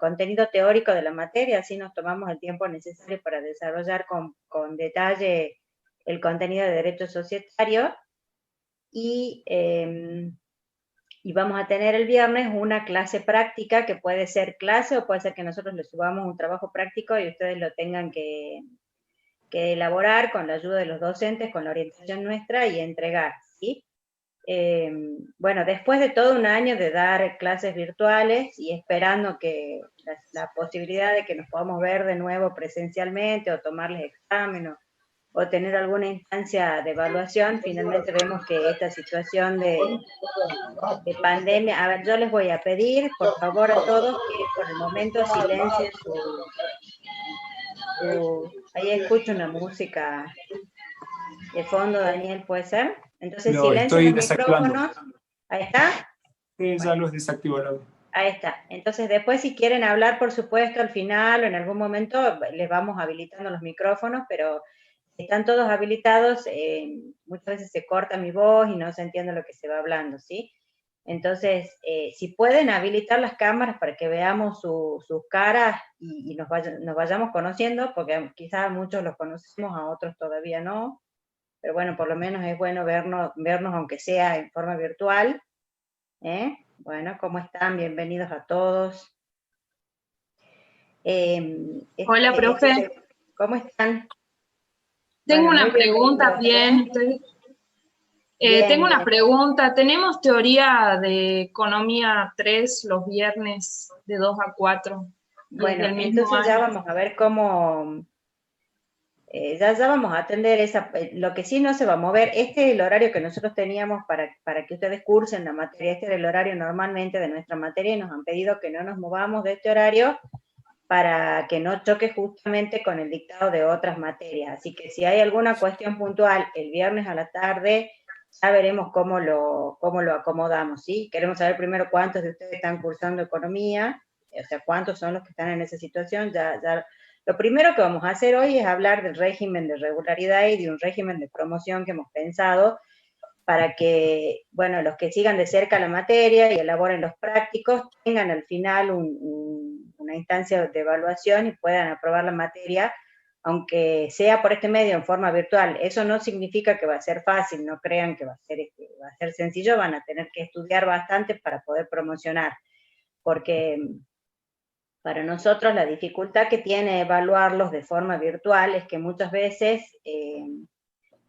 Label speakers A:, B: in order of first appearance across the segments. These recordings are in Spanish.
A: contenido teórico de la materia, así nos tomamos el tiempo necesario para desarrollar con detalle el contenido de derecho societario, y vamos a tener el viernes una clase práctica, que puede ser clase o puede ser que nosotros le subamos un trabajo práctico y ustedes lo tengan que elaborar con la ayuda de los docentes, con la orientación nuestra, y entregar, ¿sí? Bueno, después de todo un año de dar clases virtuales y esperando que la posibilidad de que nos podamos ver de nuevo presencialmente o tomarles examen o tener alguna instancia de evaluación, finalmente vemos que esta situación de pandemia. A ver, yo les voy a pedir, por favor, a todos que por el momento silencien ahí escucho una música de fondo, Daniel, ¿puede ser? Entonces
B: Lo
A: silencien
B: estoy
A: los
B: desactivando.
A: micrófonos. Ahí está.
B: Sí, ya
A: Bueno,
B: los desactivo el audio.
A: ahí está. Entonces después, si quieren hablar, por supuesto, al final o en algún momento les vamos habilitando los micrófonos, pero si están todos habilitados, muchas veces se corta mi voz y no se entiende lo que se va hablando, ¿sí? Entonces, si pueden habilitar las cámaras para que veamos sus caras y nos vayamos conociendo, porque quizás muchos los conocemos, a otros todavía no, pero bueno, por lo menos es bueno vernos aunque sea en forma virtual, ¿eh? Bueno, ¿cómo están? Bienvenidos a todos.
C: Hola, profe.
A: ¿Cómo están?
C: Tengo
A: Bueno, muy
C: una pregunta,
A: bienvenidos.
C: bien.
A: Bien,
C: Tengo una
A: bien.
C: pregunta. ¿Tenemos teoría de economía 3 los viernes de 2 a 4 desde
A: Bueno,
C: el mismo
A: entonces ya
C: año?
A: vamos a ver cómo, ya vamos a atender lo que sí no se va a mover. Este es el horario que nosotros teníamos para que ustedes cursen la materia. Este era el horario normalmente de nuestra materia y nos han pedido que no nos movamos de este horario para que no choque justamente con el dictado de otras materias. Así que si hay alguna cuestión puntual el viernes a la tarde, ya veremos cómo lo acomodamos, ¿sí? Queremos saber primero cuántos de ustedes están cursando economía, o sea, cuántos son los que están en esa situación. Lo primero que vamos a hacer hoy es hablar del régimen de regularidad y de un régimen de promoción que hemos pensado para que, bueno, los que sigan de cerca la materia y elaboren los prácticos tengan al final una instancia de evaluación y puedan aprobar la materia, aunque sea por este medio en forma virtual. Eso no significa que va a ser fácil, no crean que va a ser sencillo, van a tener que estudiar bastante para poder promocionar, porque para nosotros la dificultad que tiene evaluarlos de forma virtual es que muchas veces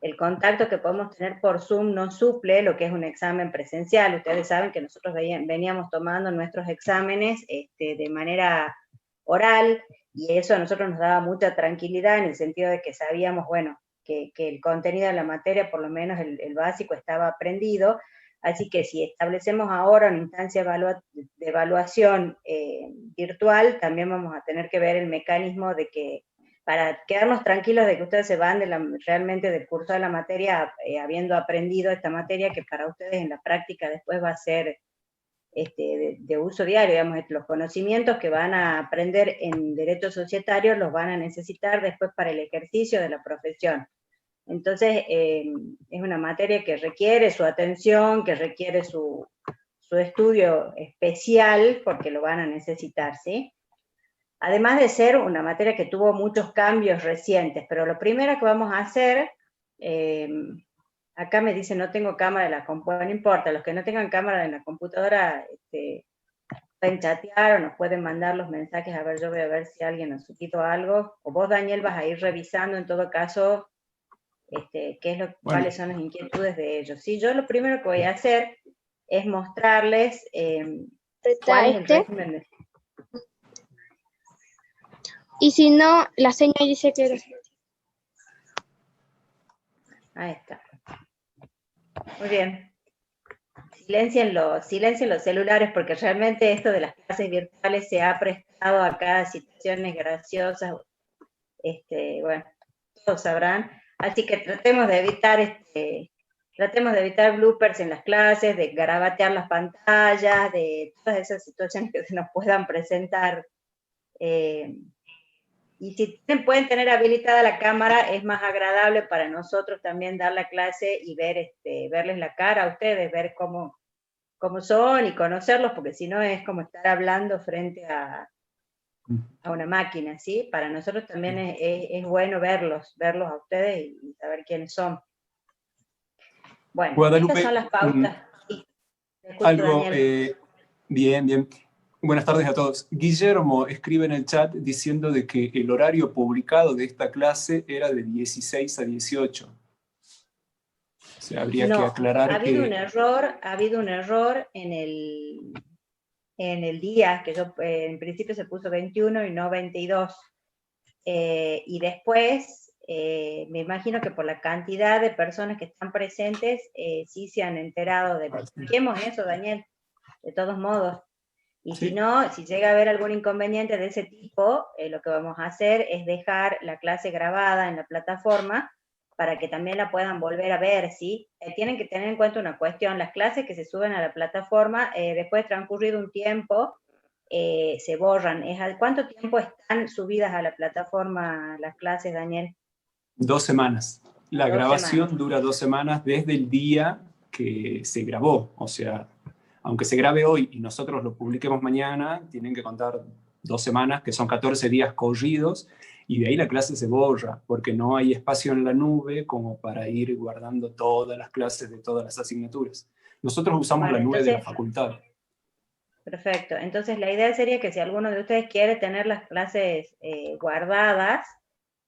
A: el contacto que podemos tener por Zoom no suple lo que es un examen presencial. Ustedes saben que nosotros veníamos tomando nuestros exámenes de manera oral, y eso a nosotros nos daba mucha tranquilidad en el sentido de que sabíamos, bueno, que el contenido de la materia, por lo menos el básico, estaba aprendido. Así que si establecemos ahora una instancia de evaluación virtual, también vamos a tener que ver el mecanismo de que, para quedarnos tranquilos de que ustedes se van realmente del curso de la materia habiendo aprendido esta materia, que para ustedes en la práctica después va a ser de uso diario. Digamos, los conocimientos que van a aprender en derecho societario los van a necesitar después para el ejercicio de la profesión. Entonces, es una materia que requiere su atención, que requiere su estudio especial, porque lo van a necesitar, ¿sí? Además de ser una materia que tuvo muchos cambios recientes, pero lo primero que vamos a hacer, acá me dice no tengo cámara en la computadora, no importa, los que no tengan cámara en la computadora pueden chatear o nos pueden mandar los mensajes. A ver, yo voy a ver si alguien nos quitó algo, o vos, Daniel, vas a ir revisando en todo caso cuáles son las inquietudes de ellos. Sí, yo lo primero que voy a hacer es mostrarles cuál es el régimen de...
D: Y si no, la señal dice que...
A: Ahí está. Muy bien. Silencien los celulares, porque realmente esto de las clases virtuales se ha prestado a cada situaciones graciosas. Bueno, todos sabrán. Así que tratemos de evitar bloopers en las clases, de garabatear las pantallas, de todas esas situaciones que se nos puedan presentar. Y si pueden tener habilitada la cámara, es más agradable para nosotros también dar la clase y verles la cara a ustedes, ver cómo son y conocerlos, porque si no es como estar hablando frente a a una máquina, ¿sí? Para nosotros también es bueno verlos a ustedes y saber quiénes son. Bueno,
B: Guadalupe,
A: estas son las pautas. Sí, te escucho,
B: algo,
A: Daniel.
B: bien, bien. Buenas tardes a todos. Guillermo escribe en el chat diciendo de que el horario publicado de esta clase era de 16 a 18. O sea, habría que
A: No,
B: aclarar
A: ha habido
B: que...
A: ha habido un error en el día, que yo en principio se puso 21 y no 22. Y después, me imagino que por la cantidad de personas que están presentes, sí se han enterado de... Chequemos eso, Daniel, de todos modos. Y
B: Sí.
A: si no, si llega a haber algún inconveniente de ese tipo, lo que vamos a hacer es dejar la clase grabada en la plataforma para que también la puedan volver a ver, ¿sí? Tienen que tener en cuenta una cuestión, las clases que se suben a la plataforma, después de transcurrido un tiempo, se borran. ¿Cuánto tiempo están subidas a la plataforma las clases, Daniel?
B: 2 semanas. La
A: 2
B: grabación
A: semanas.
B: dura 2 semanas desde el día que se grabó. O sea, aunque se grabe hoy y nosotros lo publiquemos mañana, tienen que contar 2 semanas, que son 14 días corridos, y de ahí la clase se borra, porque no hay espacio en la nube como para ir guardando todas las clases de todas las asignaturas. Nosotros usamos
A: Bueno,
B: la nube de la
A: entonces,
B: facultad.
A: perfecto. Entonces, la idea sería que si alguno de ustedes quiere tener las clases guardadas,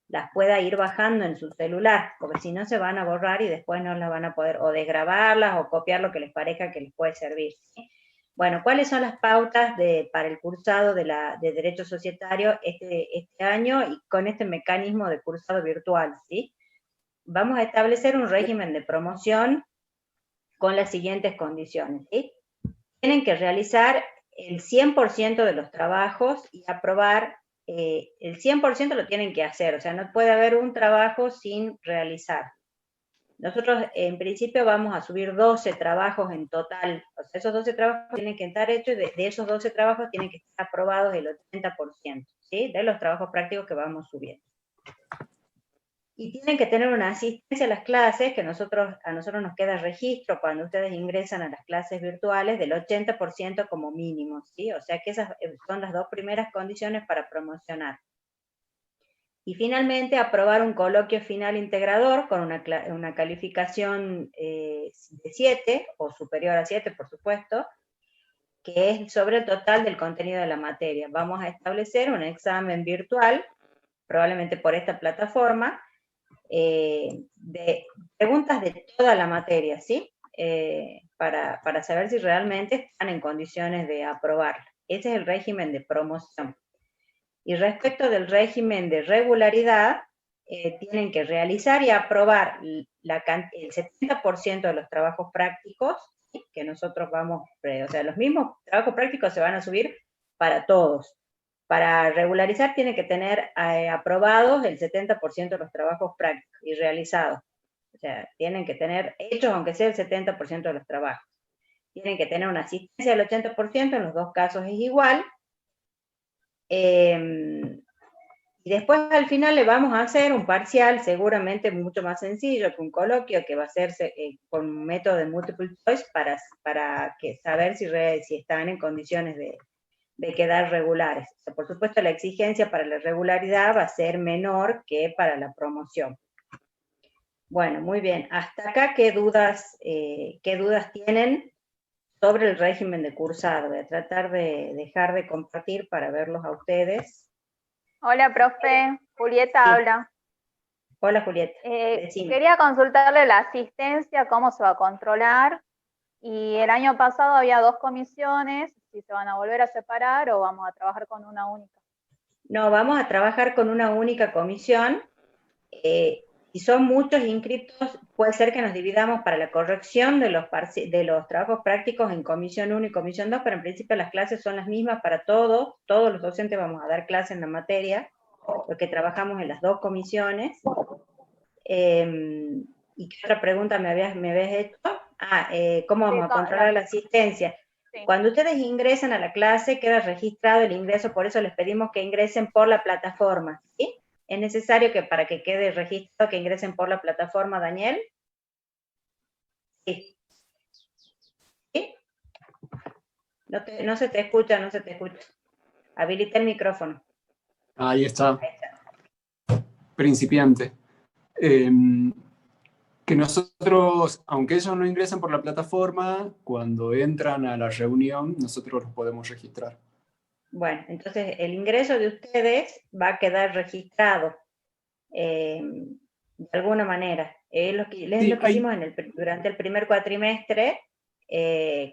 A: las pueda ir bajando en su celular, porque si no se van a borrar y después no las van a poder o desgrabarlas o copiar lo que les parezca que les puede servir, ¿sí? Bueno, ¿cuáles son las pautas para el cursado de Derecho Societario este año y con este mecanismo de cursado virtual, ¿sí? Vamos a establecer un régimen de promoción con las siguientes condiciones, ¿sí? Tienen que realizar el 100% de los trabajos y aprobar, el 100% lo tienen que hacer, o sea, no puede haber un trabajo sin realizar. Nosotros en principio vamos a subir 12 trabajos en total, o sea, esos 12 trabajos tienen que estar hechos, de esos 12 trabajos tienen que estar aprobados el 80%, ¿sí? De los trabajos prácticos que vamos subiendo. Y tienen que tener una asistencia a las clases, que a nosotros nos queda registro cuando ustedes ingresan a las clases virtuales del 80% como mínimo, ¿sí? O sea que esas son las 2 primeras condiciones para promocionar. Y finalmente, aprobar un coloquio final integrador con una calificación de 7 o superior a 7, por supuesto, que es sobre el total del contenido de la materia. Vamos a establecer un examen virtual, probablemente por esta plataforma, de preguntas de toda la materia, ¿sí? Para saber si realmente están en condiciones de aprobarla. Ese es el régimen de promoción. Y respecto del régimen de regularidad, tienen que realizar y aprobar el 70% de los trabajos prácticos, ¿sí? Que nosotros vamos, o sea, los mismos trabajos prácticos se van a subir para todos. Para regularizar tiene que tener aprobados el 70% de los trabajos prácticos y realizados. O sea, tienen que tener hechos aunque sea el 70% de los trabajos. Tienen que tener una asistencia del 80%, en los dos casos es igual. Y después al final le vamos a hacer un parcial seguramente mucho más sencillo que un coloquio, que va a hacerse con un método de multiple choice para saber si están en condiciones de quedar regulares. O sea, por supuesto, la exigencia para la regularidad va a ser menor que para la promoción. Bueno, muy bien. Hasta acá, ¿qué dudas tienen sobre el régimen de cursado? Voy a tratar de dejar de compartir para verlos a ustedes.
E: Hola, profe. Julieta
A: Sí.
E: habla.
A: Hola, Julieta. Decime.
E: Quería consultarle la asistencia, cómo se va a controlar. Y el año pasado había 2 comisiones, si se van a volver a separar o vamos a trabajar con una única.
A: No, vamos a trabajar con una única comisión. Si son muchos inscritos, puede ser que nos dividamos para la corrección de los trabajos prácticos en comisión 1 y comisión 2, pero en principio las clases son las mismas para todos los docentes vamos a dar clases en la materia, porque trabajamos en las 2 comisiones. ¿Y qué otra pregunta me habías hecho? ¿Cómo vamos a controlar la asistencia? Sí. Cuando ustedes ingresan a la clase, queda registrado el ingreso, por eso les pedimos que ingresen por la plataforma, ¿sí? ¿Es necesario que para que quede registrado que ingresen por la plataforma, Daniel? Sí. ¿Sí? No se te escucha. Habilita el micrófono.
B: Ahí está.
A: Ahí está.
B: Principiante. Que nosotros, aunque ellos no ingresan por la plataforma, cuando entran a la reunión, nosotros los podemos registrar.
A: Bueno, entonces el ingreso de ustedes va a quedar registrado de alguna manera. Es lo que hicimos durante el primer cuatrimestre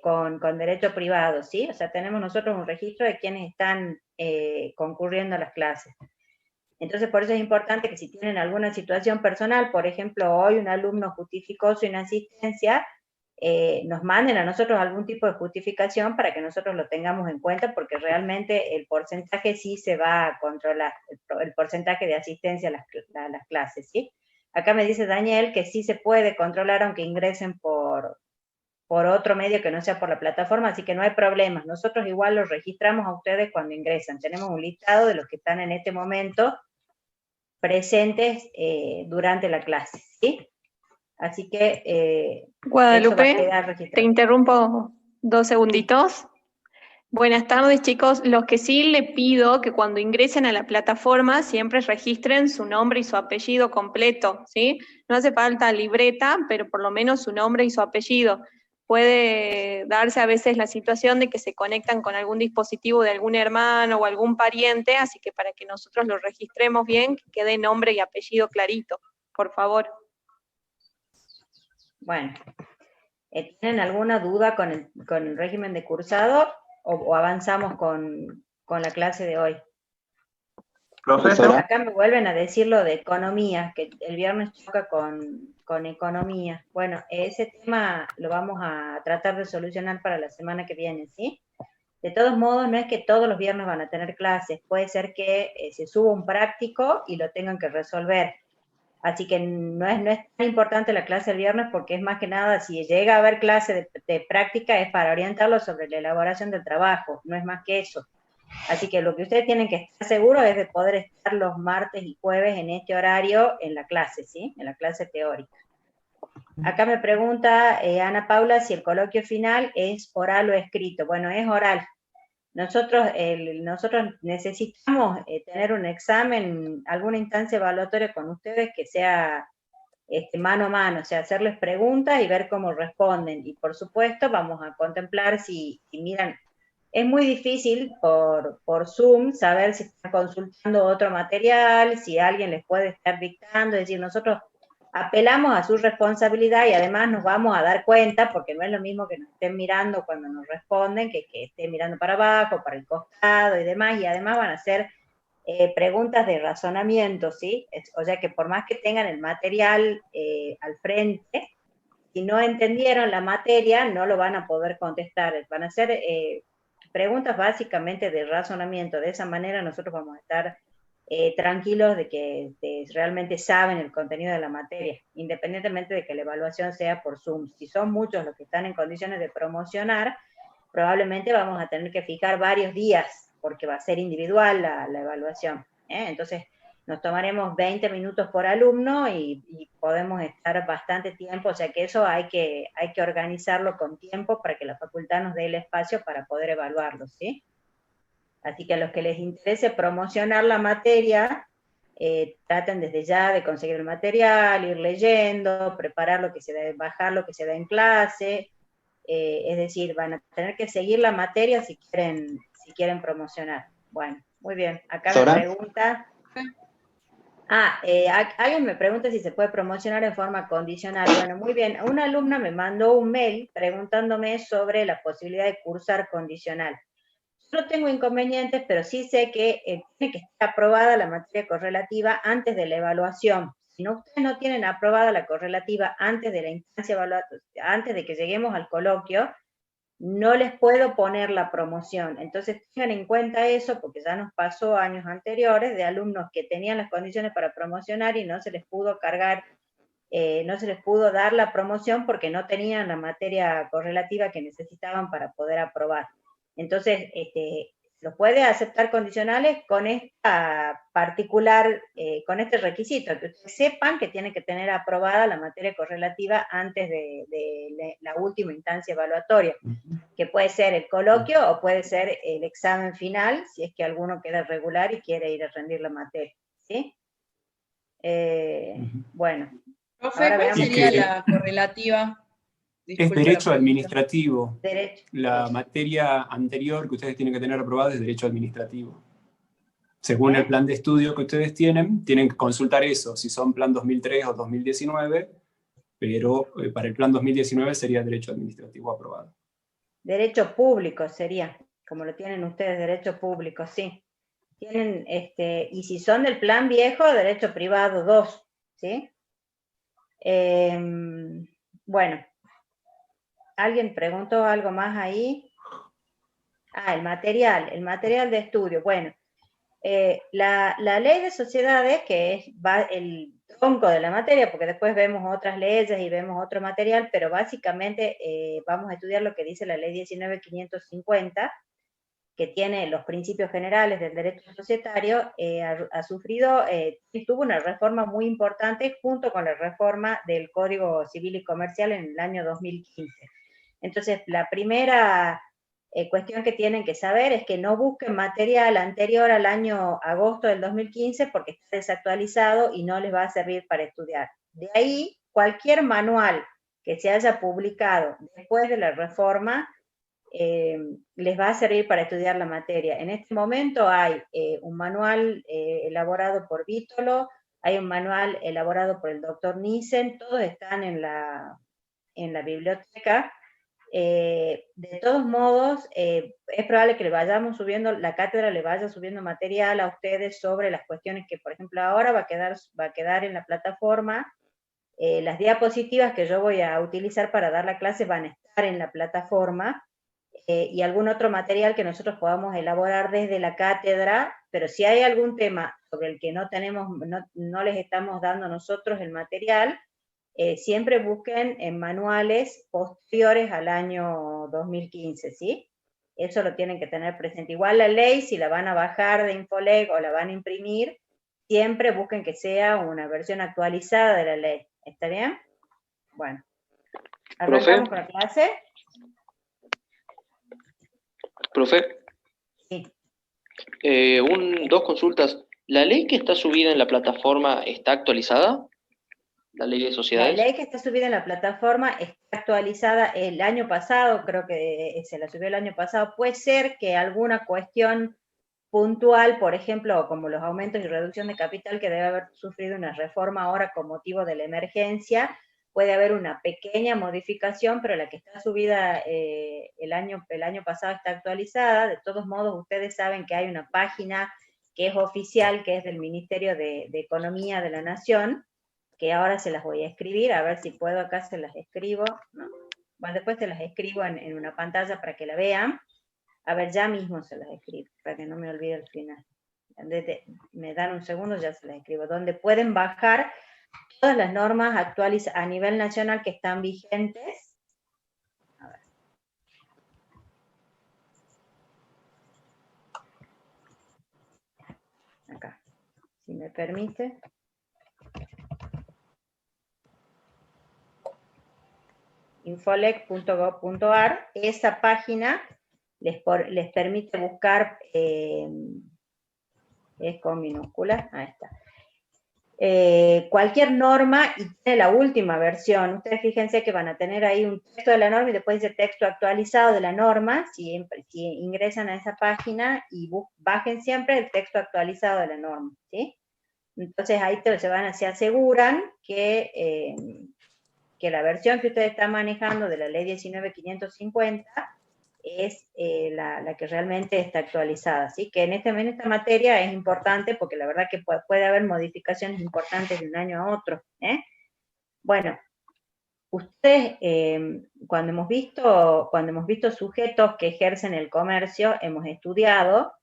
A: con derecho privado, ¿sí? O sea, tenemos nosotros un registro de quienes están concurriendo a las clases. Entonces, por eso es importante que si tienen alguna situación personal, por ejemplo, hoy un alumno justificó su inasistencia, nos manden a nosotros algún tipo de justificación para que nosotros lo tengamos en cuenta, porque realmente el porcentaje sí se va a controlar, el porcentaje de asistencia a las clases, ¿sí? Acá me dice Daniel que sí se puede controlar aunque ingresen por otro medio que no sea por la plataforma, así que no hay problema. Nosotros igual los registramos a ustedes cuando ingresan. Tenemos un listado de los que están en este momento presentes durante la clase, ¿sí? Así que
F: Guadalupe, te interrumpo 2 segunditos. Buenas tardes, chicos. Los que sí le pido que cuando ingresen a la plataforma siempre registren su nombre y su apellido completo, ¿sí? No hace falta libreta, pero por lo menos su nombre y su apellido. Puede darse a veces la situación de que se conectan con algún dispositivo de algún hermano o algún pariente, así que para que nosotros lo registremos bien, que quede nombre y apellido clarito, por favor.
A: Bueno, ¿tienen alguna duda con el régimen de cursado o avanzamos con la clase de hoy?
G: Profesora.
A: Acá me vuelven a decir lo de economía, que el viernes choca con economía. Bueno, ese tema lo vamos a tratar de solucionar para la semana que viene, ¿sí? De todos modos, no es que todos los viernes van a tener clases, puede ser que se suba un práctico y lo tengan que resolver. Así que no es tan importante la clase el viernes porque es más que nada, si llega a haber clase de práctica es para orientarlos sobre la elaboración del trabajo, no es más que eso. Así que lo que ustedes tienen que estar seguros es de poder estar los martes y jueves en este horario en la clase, ¿sí? En la clase teórica. Acá me pregunta Ana Paula si el coloquio final es oral o escrito. Bueno, es oral. Nosotros necesitamos tener un examen, alguna instancia evaluatoria con ustedes que sea mano a mano, o sea, hacerles preguntas y ver cómo responden. Y por supuesto vamos a contemplar si miran, es muy difícil por Zoom saber si están consultando otro material, si alguien les puede estar dictando, es decir, nosotros apelamos a su responsabilidad y además nos vamos a dar cuenta, porque no es lo mismo que nos estén mirando cuando nos responden, que estén mirando para abajo, para el costado y demás, y además van a hacer preguntas de razonamiento, ¿sí? O sea que por más que tengan el material al frente, si no entendieron la materia, no lo van a poder contestar, van a hacer preguntas básicamente de razonamiento. De esa manera nosotros vamos a estar tranquilos de que realmente saben el contenido de la materia, independientemente de que la evaluación sea por Zoom. Si son muchos los que están en condiciones de promocionar, probablemente vamos a tener que fijar varios días, porque va a ser individual la evaluación. Entonces, nos tomaremos 20 minutos por alumno y podemos estar bastante tiempo, o sea que eso hay que organizarlo con tiempo para que la facultad nos dé el espacio para poder evaluarlo, ¿sí? Así que a los que les interese promocionar la materia, traten desde ya de conseguir el material, ir leyendo, preparar lo que se da, bajar lo que se da en clase, es decir, van a tener que seguir la materia si quieren promocionar. Bueno, muy bien, acá me pregunta... alguien me pregunta si se puede promocionar en forma condicional. Bueno, muy bien. Una alumna me mandó un mail preguntándome sobre la posibilidad de cursar condicional. Yo no tengo inconvenientes, pero sí sé que tiene que estar aprobada la materia correlativa antes de la evaluación. Si no, ustedes no tienen aprobada la correlativa antes de la instancia evaluatoria, antes de que lleguemos al coloquio, no les puedo poner la promoción. Entonces tengan en cuenta eso, porque ya nos pasó años anteriores de alumnos que tenían las condiciones para promocionar y no se les pudo cargar, no se les pudo dar la promoción porque no tenían la materia correlativa que necesitaban para poder aprobar. Entonces, los puede aceptar condicionales con esta particular, con este requisito, que ustedes sepan que tienen que tener aprobada la materia correlativa antes de la última instancia evaluatoria. que puede ser el coloquio o puede ser el examen final, si es que alguno queda regular y quiere ir a rendir la materia, ¿sí? Bueno.
H: Profe,
A: ahora
H: ¿cuál
A: veamos
H: sería la correlativa?
B: Es
H: Disculpe la
B: derecho
H: pregunta.
B: administrativo.
A: Derecho.
B: La materia anterior que ustedes tienen que tener aprobada es derecho administrativo. Según el plan de estudio que ustedes tienen que consultar eso, si son plan 2003 o 2019, pero para el plan 2019 sería derecho administrativo aprobado.
A: Derecho público sería, como lo tienen ustedes, derecho público, sí. Tienen, y si son del plan viejo, derecho privado 2, ¿sí? Bueno, ¿alguien preguntó algo más ahí? El material de estudio. Bueno, la ley de sociedades, que es el tronco de la materia, porque después vemos otras leyes y vemos otro material, pero básicamente vamos a estudiar lo que dice la ley 19.550, que tiene los principios generales del derecho societario, tuvo una reforma muy importante junto con la reforma del Código Civil y Comercial en el año 2015. Entonces, la primera cuestión que tienen que saber es que no busquen material anterior al año agosto del 2015 porque está desactualizado y no les va a servir para estudiar. De ahí, cualquier manual que se haya publicado después de la reforma les va a servir para estudiar la materia. En este momento hay un manual elaborado por Vítolo, hay un manual elaborado por el doctor Nissen, todos están en la biblioteca. De todos modos, es probable que le vayamos subiendo, la cátedra le vaya subiendo material a ustedes sobre las cuestiones que, por ejemplo, ahora va a quedar en la plataforma. Las diapositivas que yo voy a utilizar para dar la clase van a estar en la plataforma, y algún otro material que nosotros podamos elaborar desde la cátedra, pero si hay algún tema sobre el que no les estamos dando nosotros el material, siempre busquen en manuales posteriores al año 2015, ¿sí? Eso lo tienen que tener presente. Igual la ley, si la van a bajar de Infoleg o la van a imprimir, siempre busquen que sea una versión actualizada de la ley. ¿Está bien? Bueno. ¿Arrancamos con la clase?
I: Profe.
A: Sí.
I: Dos consultas. ¿La ley que está subida en la plataforma está actualizada? ¿La ley de sociedades?
A: La ley que está subida en la plataforma está actualizada el año pasado, creo que se la subió el año pasado. Puede ser que alguna cuestión puntual, por ejemplo, como los aumentos y reducción de capital, que debe haber sufrido una reforma ahora con motivo de la emergencia, puede haber una pequeña modificación, pero la que está subida el año pasado está actualizada. De todos modos, ustedes saben que hay una página que es oficial, que es del Ministerio de Economía de la Nación, que ahora se las voy a escribir, a ver si puedo, acá se las escribo, ¿no? Bueno, después se las escribo en una pantalla para que la vean. A ver, ya mismo se las escribo, para que no me olvide el final. Me dan un segundo, ya se las escribo. Donde pueden bajar todas las normas actuales a nivel nacional que están vigentes. A ver. Acá, si me permite. Infoleg.gov.ar, esa página les permite buscar, es con minúsculas, ahí está, cualquier norma y tiene la última versión. Ustedes fíjense que van a tener ahí un texto de la norma y después dice texto actualizado de la norma, si ingresan a esa página y bajen siempre el texto actualizado de la norma, ¿sí? Entonces ahí se aseguran que la versión que ustedes están manejando de la ley 19.550 es la que realmente está actualizada. Así que en esta materia es importante porque la verdad que puede haber modificaciones importantes de un año a otro. Bueno, ustedes, cuando hemos visto sujetos que ejercen el comercio, hemos estudiado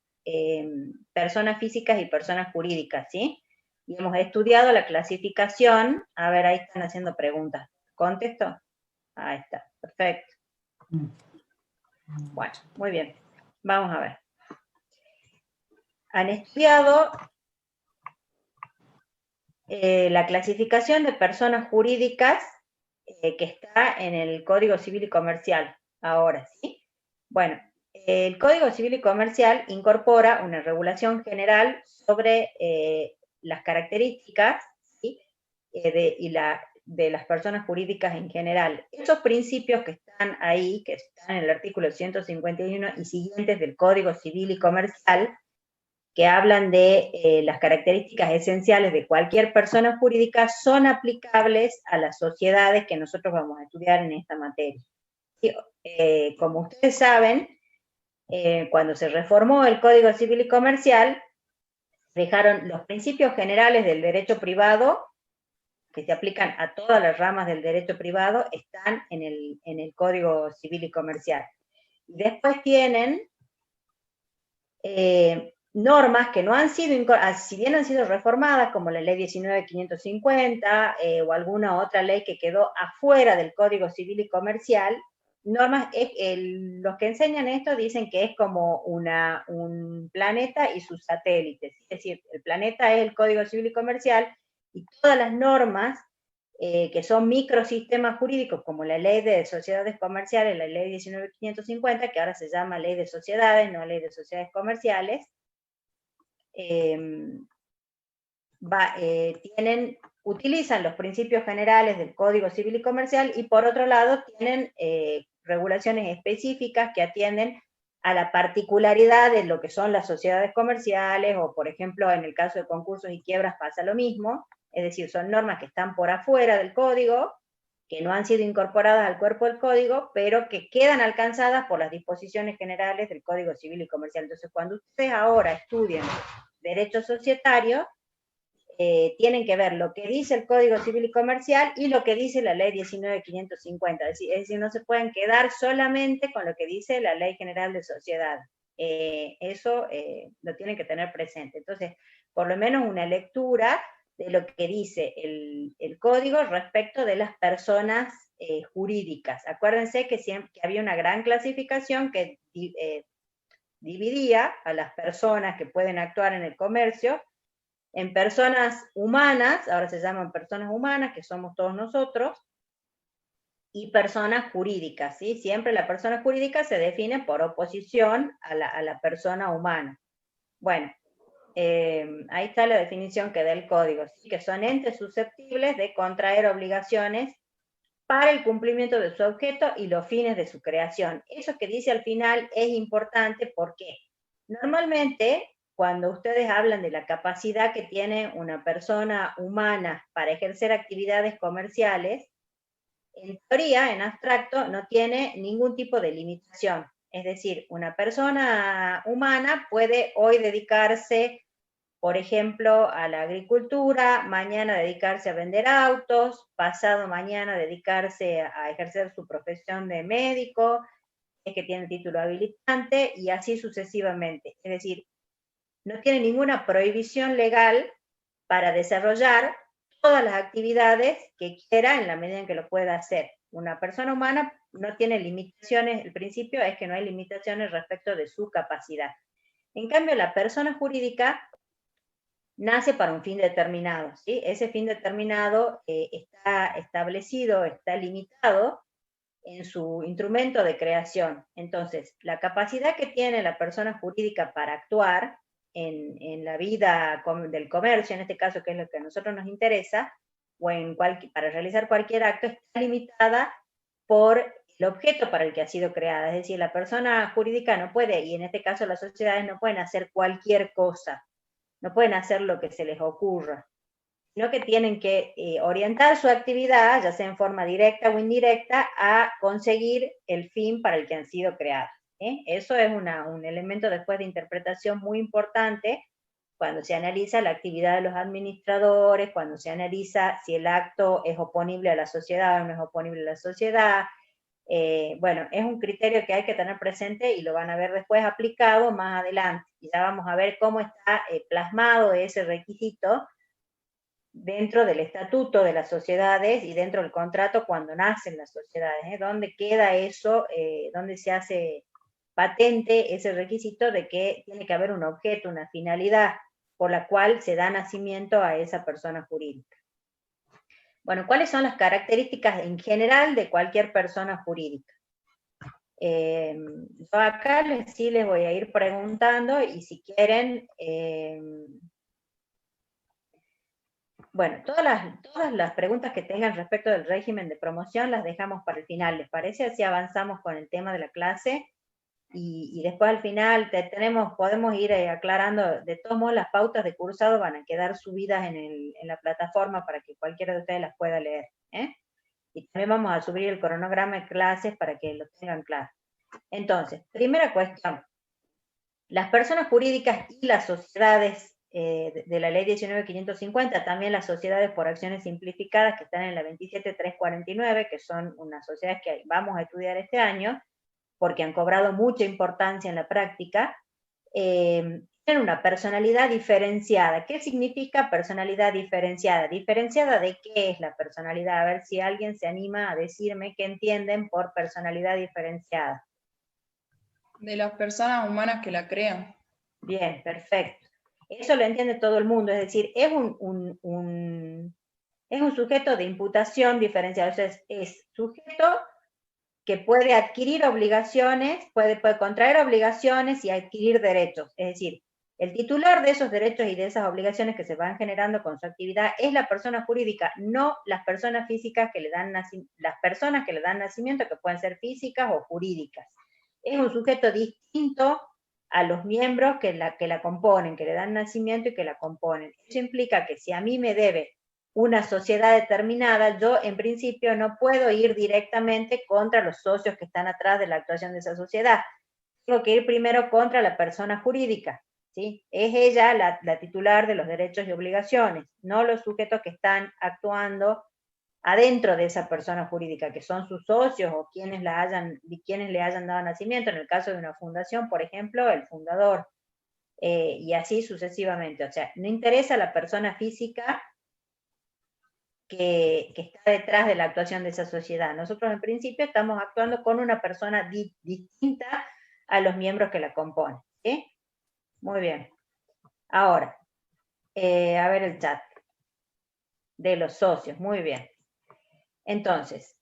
A: personas físicas y personas jurídicas, ¿sí? Y hemos estudiado la clasificación. A ver, ahí están haciendo preguntas. ¿Contesto? Ahí está, perfecto. Bueno, muy bien. Vamos a ver. Han estudiado la clasificación de personas jurídicas que está en el Código Civil y Comercial, ahora, ¿sí? Bueno, el Código Civil y Comercial incorpora una regulación general sobre las características, ¿sí? de las personas jurídicas en general. Esos principios que están ahí, que están en el artículo 151 y siguientes del Código Civil y Comercial, que hablan de las características esenciales de cualquier persona jurídica, son aplicables a las sociedades que nosotros vamos a estudiar en esta materia. Como ustedes saben, cuando se reformó el Código Civil y Comercial, dejaron los principios generales del derecho privado, que se aplican a todas las ramas del derecho privado, están en el Código Civil y Comercial. Y después tienen normas que no han sido, si bien han sido reformadas, como la ley 19.550 o alguna otra ley que quedó afuera del Código Civil y Comercial, normas, los que enseñan esto dicen que es como un planeta y sus satélites, es decir, el planeta es el Código Civil y Comercial, y todas las normas que son microsistemas jurídicos, como la ley de sociedades comerciales, la ley 19.550, que ahora se llama ley de sociedades, no ley de sociedades comerciales, utilizan los principios generales del Código Civil y Comercial, y por otro lado tienen regulaciones específicas que atienden a la particularidad de lo que son las sociedades comerciales, o por ejemplo en el caso de concursos y quiebras pasa lo mismo, es decir, son normas que están por afuera del código, que no han sido incorporadas al cuerpo del código, pero que quedan alcanzadas por las disposiciones generales del Código Civil y Comercial. Entonces, cuando ustedes ahora estudian derecho societario, tienen que ver lo que dice el Código Civil y Comercial y lo que dice la Ley 19.550. Es decir, no se pueden quedar solamente con lo que dice la Ley General de Sociedad. Eso lo tienen que tener presente. Entonces, por lo menos una lectura de lo que dice el código respecto de las personas jurídicas. Acuérdense que había una gran clasificación que dividía a las personas que pueden actuar en el comercio en personas humanas, ahora se llaman personas humanas, que somos todos nosotros, y personas jurídicas, ¿sí? Siempre la persona jurídica se define por oposición a la persona humana. Bueno, ahí está la definición que da el código, ¿sí? Que son entes susceptibles de contraer obligaciones para el cumplimiento de su objeto y los fines de su creación. Eso que dice al final es importante porque normalmente cuando ustedes hablan de la capacidad que tiene una persona humana para ejercer actividades comerciales, en teoría, en abstracto, no tiene ningún tipo de limitación. Es decir, una persona humana puede hoy dedicarse, por ejemplo, a la agricultura, mañana dedicarse a vender autos, pasado mañana dedicarse a ejercer su profesión de médico, es que tiene título habilitante, y así sucesivamente. Es decir, no tiene ninguna prohibición legal para desarrollar todas las actividades que quiera en la medida en que lo pueda hacer. Una persona humana no tiene limitaciones, el principio es que no hay limitaciones respecto de su capacidad. En cambio, la persona jurídica nace para un fin determinado, ¿sí? Ese fin determinado está establecido, está limitado en su instrumento de creación. Entonces, la capacidad que tiene la persona jurídica para actuar en la vida del comercio, en este caso, que es lo que a nosotros nos interesa, o para realizar cualquier acto, está limitada por el objeto para el que ha sido creada. Es decir, la persona jurídica no puede, y en este caso las sociedades no pueden hacer cualquier cosa, no pueden hacer lo que se les ocurra, sino que tienen que orientar su actividad, ya sea en forma directa o indirecta, a conseguir el fin para el que han sido creadas. Eso es un elemento después de interpretación muy importante cuando se analiza la actividad de los administradores, cuando se analiza si el acto es oponible a la sociedad o no es oponible a la sociedad. Bueno, es un criterio que hay que tener presente y lo van a ver después aplicado más adelante. Y ya vamos a ver cómo está plasmado ese requisito dentro del estatuto de las sociedades y dentro del contrato cuando nacen las sociedades. ¿Dónde queda eso? ¿Dónde se hace patente ese requisito de que tiene que haber un objeto, una finalidad por la cual se da nacimiento a esa persona jurídica? Bueno, ¿cuáles son las características en general de cualquier persona jurídica? Yo acá sí les voy a ir preguntando, y si quieren, bueno, todas las preguntas que tengan respecto del régimen de promoción las dejamos para el final, ¿les parece? Así avanzamos con el tema de la clase, y después al final podemos ir aclarando. De todos modos, las pautas de cursado van a quedar subidas en la plataforma para que cualquiera de ustedes las pueda leer, ¿eh? Y también vamos a subir el cronograma de clases para que lo tengan claro. Entonces, primera cuestión. Las personas jurídicas y las sociedades de la ley 19.550, también las sociedades por acciones simplificadas que están en la 27.349, que son unas sociedades que vamos a estudiar este año, porque han cobrado mucha importancia en la práctica, tienen una personalidad diferenciada. ¿Qué significa personalidad diferenciada? ¿Diferenciada de qué es la personalidad? A ver si alguien se anima a decirme qué entienden por personalidad diferenciada.
H: De las personas humanas que la crean.
A: Bien, perfecto. Eso lo entiende todo el mundo, es decir, es un sujeto de imputación diferenciado. O sea, es sujeto que puede adquirir obligaciones, puede contraer obligaciones y adquirir derechos. Es decir, el titular de esos derechos y de esas obligaciones que se van generando con su actividad es la persona jurídica, no las personas físicas que le dan nacimiento, que pueden ser físicas o jurídicas. Es un sujeto distinto a los miembros que la componen, que le dan nacimiento y que la componen. Eso implica que si a mí me debe una sociedad determinada, yo en principio no puedo ir directamente contra los socios que están atrás de la actuación de esa sociedad. Tengo que ir primero contra la persona jurídica, ¿sí? Es ella la titular de los derechos y obligaciones, no los sujetos que están actuando adentro de esa persona jurídica, que son sus socios o quienes le hayan dado nacimiento. En el caso de una fundación, por ejemplo, el fundador, y así sucesivamente. O sea, no interesa la persona física que está detrás de la actuación de esa sociedad. Nosotros en principio estamos actuando con una persona distinta a los miembros que la componen, ¿sí? Muy bien. Ahora, a ver el chat de los socios, muy bien. Entonces,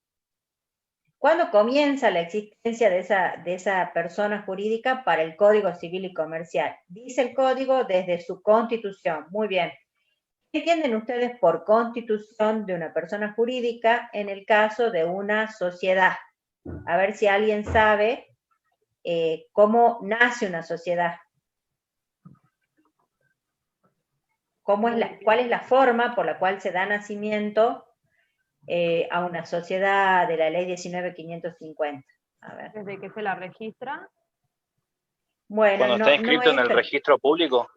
A: ¿cuándo comienza la existencia de esa persona jurídica para el Código Civil y Comercial? Dice el Código desde su constitución. Muy bien. ¿Qué entienden ustedes por constitución de una persona jurídica en el caso de una sociedad? A ver si alguien sabe cómo nace una sociedad. ¿Cuál es la forma por la cual se da nacimiento a una sociedad de la ley 19.550? A ver.
J: ¿Desde que se la registra?
A: Bueno,
K: cuando está inscrito en el registro público.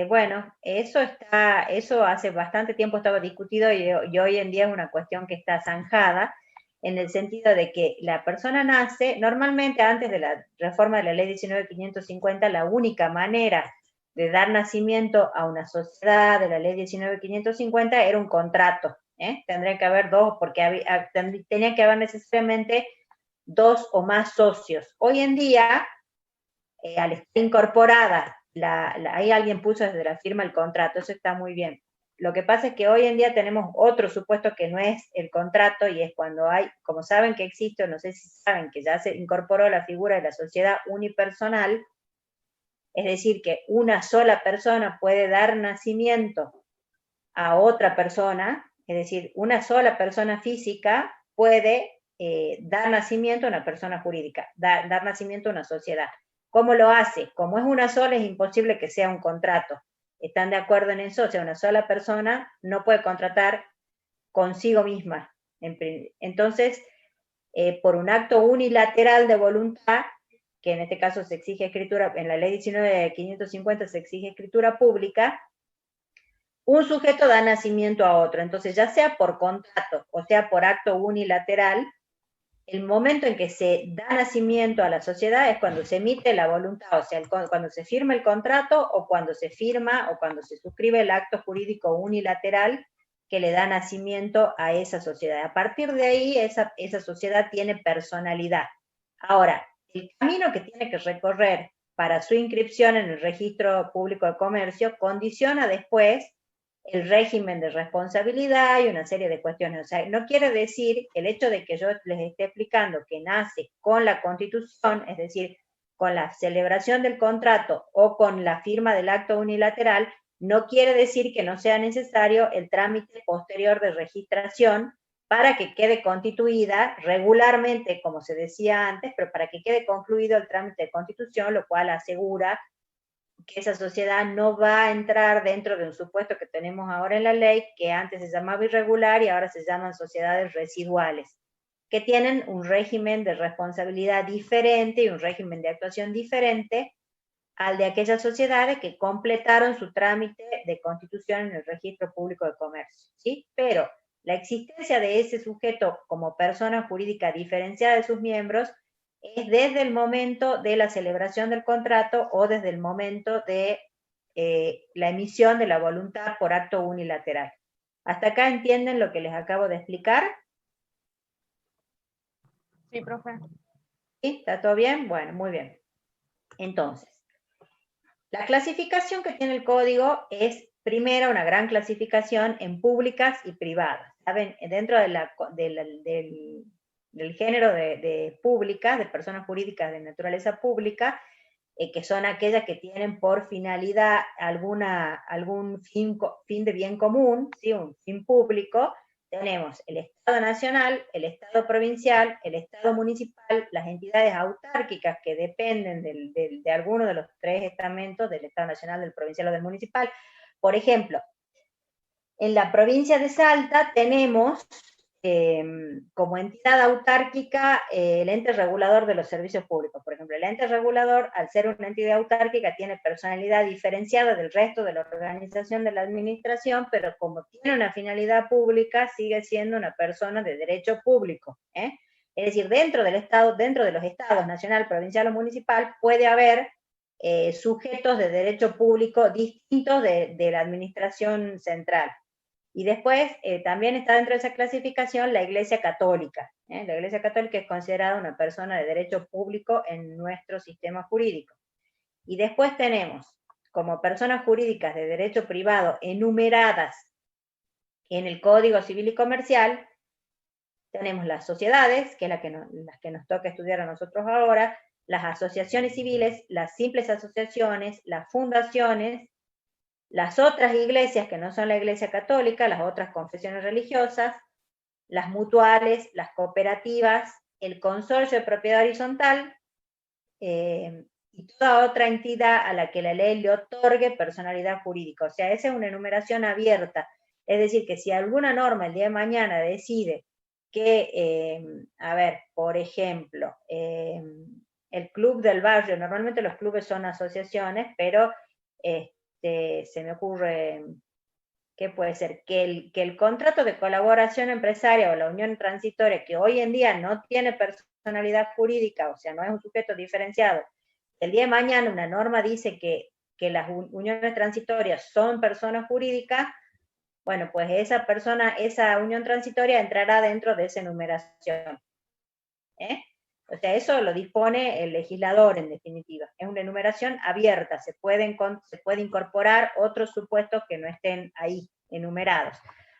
A: Bueno, eso hace bastante tiempo estaba discutido, y hoy en día es una cuestión que está zanjada, en el sentido de que la persona nace, normalmente antes de la reforma de la ley 19.550, la única manera de dar nacimiento a una sociedad de la ley 19.550 era un contrato. Tendría que haber dos, porque tenía que haber necesariamente dos o más socios. Hoy en día, al estar incorporada, ahí alguien puso desde la firma el contrato, eso está muy bien. Lo que pasa es que hoy en día tenemos otro supuesto que no es el contrato, y es cuando hay, como saben que existe, o no sé si saben que ya se incorporó la figura de la sociedad unipersonal, es decir, que una sola persona puede dar nacimiento a otra persona, es decir, una sola persona física puede dar nacimiento a una persona jurídica, dar nacimiento a una sociedad. ¿Cómo lo hace? Como es una sola, es imposible que sea un contrato. ¿Están de acuerdo en eso? O sea, una sola persona no puede contratar consigo misma. Entonces, por un acto unilateral de voluntad, que en este caso se exige escritura, en la ley 19.550 se exige escritura pública, un sujeto da nacimiento a otro. Entonces, ya sea por contrato o sea por acto unilateral, el momento en que se da nacimiento a la sociedad es cuando se emite la voluntad, o sea, cuando se firma el contrato, o cuando se firma o cuando se suscribe el acto jurídico unilateral que le da nacimiento a esa sociedad. A partir de ahí, esa sociedad tiene personalidad. Ahora, el camino que tiene que recorrer para su inscripción en el Registro Público de Comercio condiciona después el régimen de responsabilidad y una serie de cuestiones. O sea, no quiere decir el hecho de que yo les esté explicando que nace con la Constitución, es decir, con la celebración del contrato o con la firma del acto unilateral, no quiere decir que no sea necesario el trámite posterior de registración para que quede constituida regularmente, como se decía antes, pero para que quede concluido el trámite de constitución, lo cual asegura que esa sociedad no va a entrar dentro de un supuesto que tenemos ahora en la ley, que antes se llamaba irregular y ahora se llaman sociedades residuales, que tienen un régimen de responsabilidad diferente y un régimen de actuación diferente al de aquellas sociedades que completaron su trámite de constitución en el Registro Público de Comercio, ¿sí? Pero la existencia de ese sujeto como persona jurídica diferenciada de sus miembros es desde el momento de la celebración del contrato o desde el momento de la emisión de la voluntad por acto unilateral. ¿Hasta acá entienden lo que les acabo de explicar?
F: Sí, profe.
A: ¿Sí? ¿Está todo bien? Bueno, muy bien. Entonces, la clasificación que tiene el código es, primero, una gran clasificación en públicas y privadas. ¿Saben? Dentro del género de públicas, de personas jurídicas de naturaleza pública, que son aquellas que tienen por finalidad algún fin de bien común, ¿sí? Un fin público. Tenemos el Estado Nacional, el Estado Provincial, el Estado Municipal, las entidades autárquicas que dependen de alguno de los tres estamentos, del Estado Nacional, del Provincial o del Municipal. Por ejemplo, en la provincia de Salta tenemos como entidad autárquica el ente regulador de los servicios públicos. Por ejemplo, el ente regulador, al ser una entidad autárquica, tiene personalidad diferenciada del resto de la organización de la administración, pero como tiene una finalidad pública, sigue siendo una persona de derecho público. Es decir, dentro del Estado, dentro de los estados nacional, provincial o municipal, puede haber sujetos de derecho público distintos de la administración central. Y después también está dentro de esa clasificación la Iglesia Católica. La Iglesia Católica es considerada una persona de derecho público en nuestro sistema jurídico. Y después tenemos, como personas jurídicas de derecho privado enumeradas en el Código Civil y Comercial, tenemos las sociedades, que es las que nos toca estudiar a nosotros ahora, las asociaciones civiles, las simples asociaciones, las fundaciones, las otras iglesias que no son la Iglesia Católica, las otras confesiones religiosas, las mutuales, las cooperativas, el consorcio de propiedad horizontal y toda otra entidad a la que la ley le otorgue personalidad jurídica. O sea, esa es una enumeración abierta. Es decir, que si alguna norma el día de mañana decide que, por ejemplo, el club del barrio, normalmente los clubes son asociaciones, pero se me ocurre, ¿qué puede ser? Que el contrato de colaboración empresaria o la unión transitoria, que hoy en día no tiene personalidad jurídica, o sea, no es un sujeto diferenciado, el día de mañana una norma dice que las uniones transitorias son personas jurídicas, bueno, pues esa unión transitoria entrará dentro de esa enumeración. O sea, eso lo dispone el legislador, en definitiva. Es una enumeración abierta, se puede incorporar otros supuestos que no estén ahí enumerados.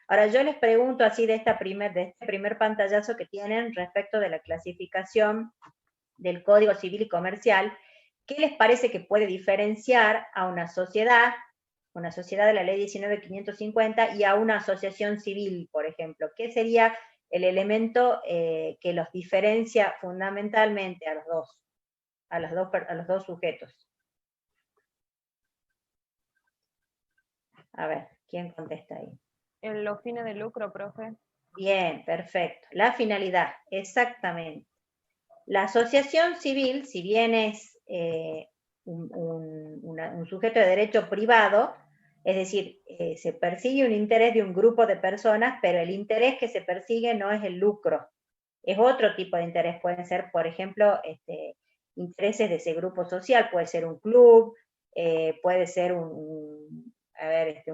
A: Ahora, yo les pregunto así de este primer pantallazo que tienen respecto de la clasificación del Código Civil y Comercial, ¿qué les parece que puede diferenciar a una sociedad de la Ley 19.550 y a una asociación civil, por ejemplo? ¿Qué sería el elemento que los diferencia fundamentalmente a los dos sujetos? A ver, ¿quién contesta ahí?
F: Los fines de lucro, profe.
A: Bien, perfecto. La finalidad, exactamente. La asociación civil, si bien es un sujeto de derecho privado, es decir, se persigue un interés de un grupo de personas, pero el interés que se persigue no es el lucro, es otro tipo de interés. Pueden ser, por ejemplo, intereses de ese grupo social, puede ser un club, puede ser un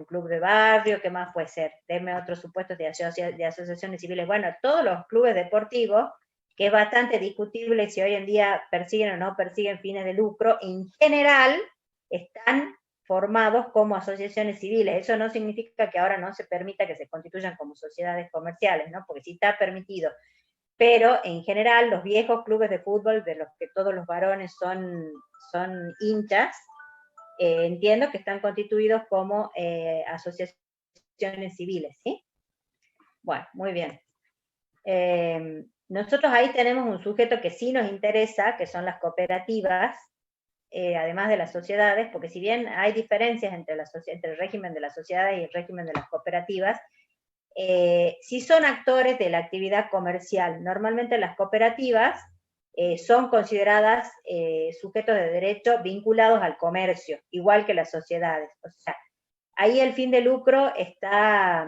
A: club de barrio, ¿qué más puede ser? Denme otros supuestos de asociaciones civiles. Bueno, todos los clubes deportivos, que es bastante discutible si hoy en día persiguen o no persiguen fines de lucro, en general están formados como asociaciones civiles. Eso no significa que ahora no se permita que se constituyan como sociedades comerciales, ¿no? Porque sí está permitido. Pero en general los viejos clubes de fútbol, de los que todos los varones son hinchas, entiendo que están constituidos como asociaciones civiles, ¿sí? Bueno, muy bien. Nosotros ahí tenemos un sujeto que sí nos interesa, que son las cooperativas, además de las sociedades, porque si bien hay diferencias entre el régimen de las sociedades y el régimen de las cooperativas, sí son actores de la actividad comercial. Normalmente las cooperativas son consideradas sujetos de derecho vinculados al comercio, igual que las sociedades. O sea, ahí el fin de lucro está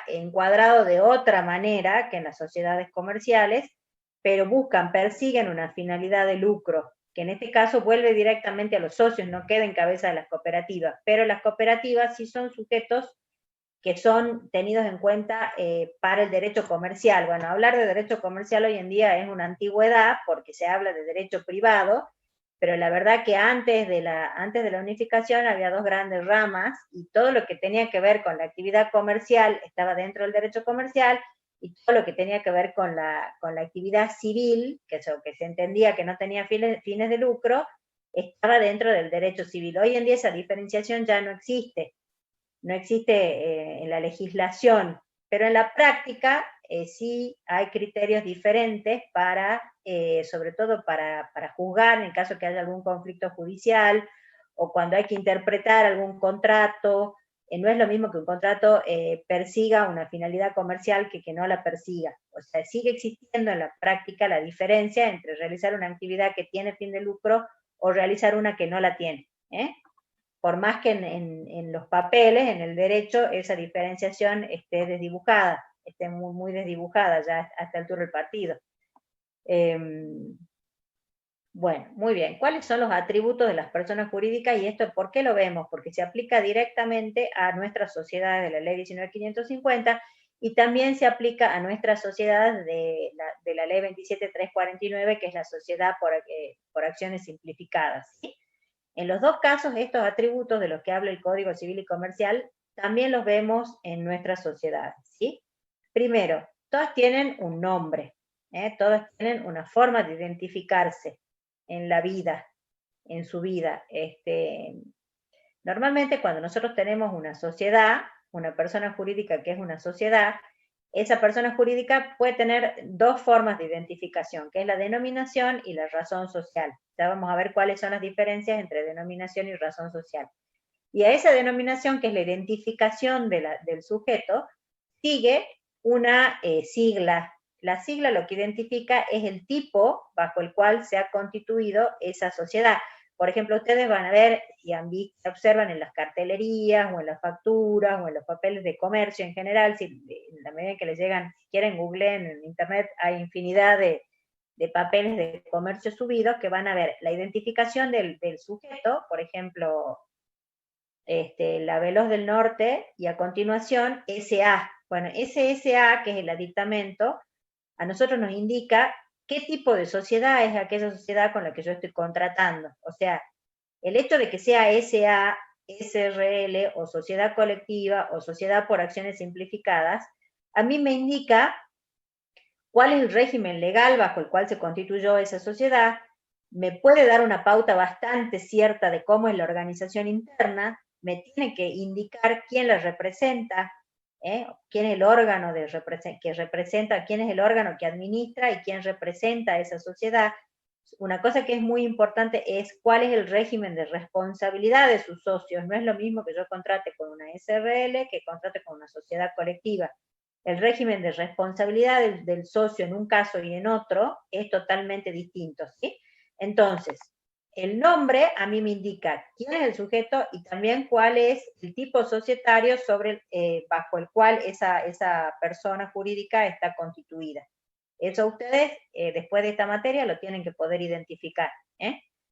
A: encuadrado de otra manera que en las sociedades comerciales, pero persiguen una finalidad de lucro, que en este caso vuelve directamente a los socios, no queda en cabeza de las cooperativas, pero las cooperativas sí son sujetos que son tenidos en cuenta para el derecho comercial. Bueno, hablar de derecho comercial hoy en día es una antigüedad, porque se habla de derecho privado, pero la verdad que antes de la unificación había dos grandes ramas, y todo lo que tenía que ver con la actividad comercial estaba dentro del derecho comercial, y todo lo que tenía que ver con la actividad civil, que se entendía que no tenía fines de lucro, estaba dentro del derecho civil. Hoy en día esa diferenciación ya no existe. No existe en la legislación, pero en la práctica sí hay criterios diferentes sobre todo para juzgar en caso que haya algún conflicto judicial, o cuando hay que interpretar algún contrato. No es lo mismo que un contrato persiga una finalidad comercial que no la persiga. O sea, sigue existiendo en la práctica la diferencia entre realizar una actividad que tiene fin de lucro o realizar una que no la tiene, por más que en los papeles, en el derecho, esa diferenciación esté desdibujada, esté muy, muy desdibujada ya a esta altura del partido. Bueno, muy bien. ¿Cuáles son los atributos de las personas jurídicas? Y esto, ¿por qué lo vemos? Porque se aplica directamente a nuestras sociedades de la Ley 19.550, y también se aplica a nuestras sociedades de la Ley 27.349, que es la sociedad por acciones simplificadas, ¿sí? En los dos casos, estos atributos de los que habla el Código Civil y Comercial también los vemos en nuestras sociedades, ¿sí? Primero, todas tienen un nombre, todas tienen una forma de identificarse en la vida, en su vida. Normalmente cuando nosotros tenemos una sociedad, una persona jurídica que es una sociedad, esa persona jurídica puede tener dos formas de identificación, que es la denominación y la razón social. Ya vamos a ver cuáles son las diferencias entre denominación y razón social. Y a esa denominación, que es la identificación del sujeto, sigue una sigla. La sigla lo que identifica es el tipo bajo el cual se ha constituido esa sociedad. Por ejemplo, ustedes van a ver y observan en las cartelerías o en las facturas o en los papeles de comercio en general, en la medida que les llegan, si quieren googleen en internet, hay infinidad de papeles de comercio subidos que van a ver la identificación del sujeto, por ejemplo, la Veloz del Norte, y a continuación SA. Bueno, ese SA, que es el aditamento, a nosotros nos indica qué tipo de sociedad es aquella sociedad con la que yo estoy contratando. O sea, el hecho de que sea SA, SRL, o sociedad colectiva, o sociedad por acciones simplificadas, a mí me indica cuál es el régimen legal bajo el cual se constituyó esa sociedad, me puede dar una pauta bastante cierta de cómo es la organización interna, me tiene que indicar quién la representa, quién es el órgano que representa, quién es el órgano que administra y quién representa a esa sociedad. Una cosa que es muy importante es cuál es el régimen de responsabilidad de sus socios. No es lo mismo que yo contrate con una SRL que contrate con una sociedad colectiva. El régimen de responsabilidad del socio en un caso y en otro es totalmente distinto, ¿sí? Entonces, el nombre a mí me indica quién es el sujeto y también cuál es el tipo societario bajo el cual esa persona jurídica está constituida. Eso ustedes, después de esta materia, lo tienen que poder identificar.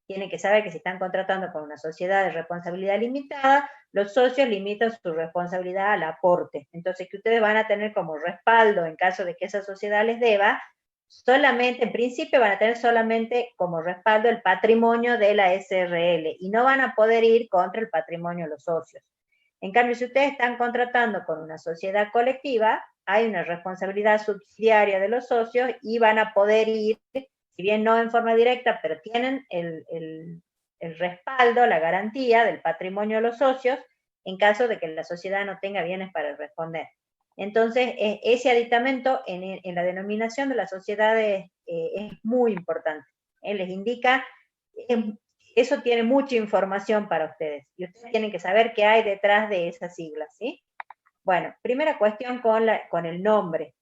A: Tienen que saber que si están contratando con una sociedad de responsabilidad limitada, los socios limitan su responsabilidad al aporte. Entonces, que ustedes van a tener como respaldo en caso de que esa sociedad les deba solamente, en principio van a tener solamente como respaldo el patrimonio de la SRL y no van a poder ir contra el patrimonio de los socios. En cambio, si ustedes están contratando con una sociedad colectiva, hay una responsabilidad subsidiaria de los socios y van a poder ir, si bien no en forma directa, pero tienen el respaldo, la garantía del patrimonio de los socios en caso de que la sociedad no tenga bienes para responder. Entonces, ese aditamento en la denominación de las sociedades es muy importante. Les indica, eso tiene mucha información para ustedes, y ustedes tienen que saber qué hay detrás de esas siglas, ¿sí? Bueno, primera cuestión con el nombre.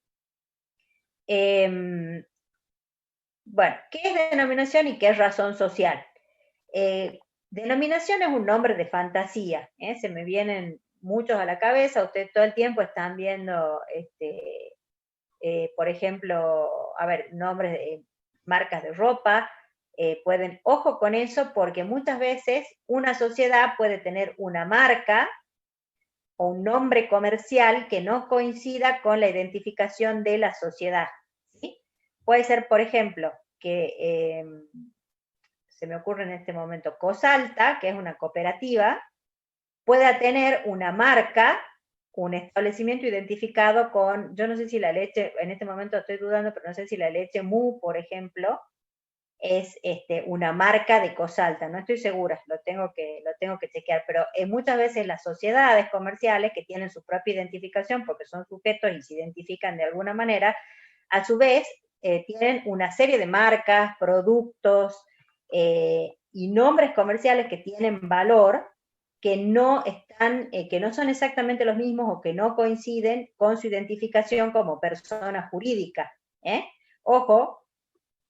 A: Bueno, ¿qué es denominación y qué es razón social? Denominación es un nombre de fantasía, se me vienen muchos a la cabeza, ustedes todo el tiempo están viendo, por ejemplo, a ver, nombres de marcas de ropa, ojo con eso, porque muchas veces una sociedad puede tener una marca o un nombre comercial que no coincida con la identificación de la sociedad, ¿sí? Puede ser, por ejemplo, que se me ocurre en este momento, Cosalta, que es una cooperativa, pueda tener una marca, un establecimiento identificado con, yo no sé si la leche, en este momento estoy dudando, pero no sé si la leche Mu, por ejemplo, es una marca de Cosalta, no estoy segura, lo tengo que chequear, pero muchas veces las sociedades comerciales que tienen su propia identificación, porque son sujetos y se identifican de alguna manera, a su vez tienen una serie de marcas, productos y nombres comerciales que tienen valor, que no son exactamente los mismos o que no coinciden con su identificación como persona jurídica. Ojo,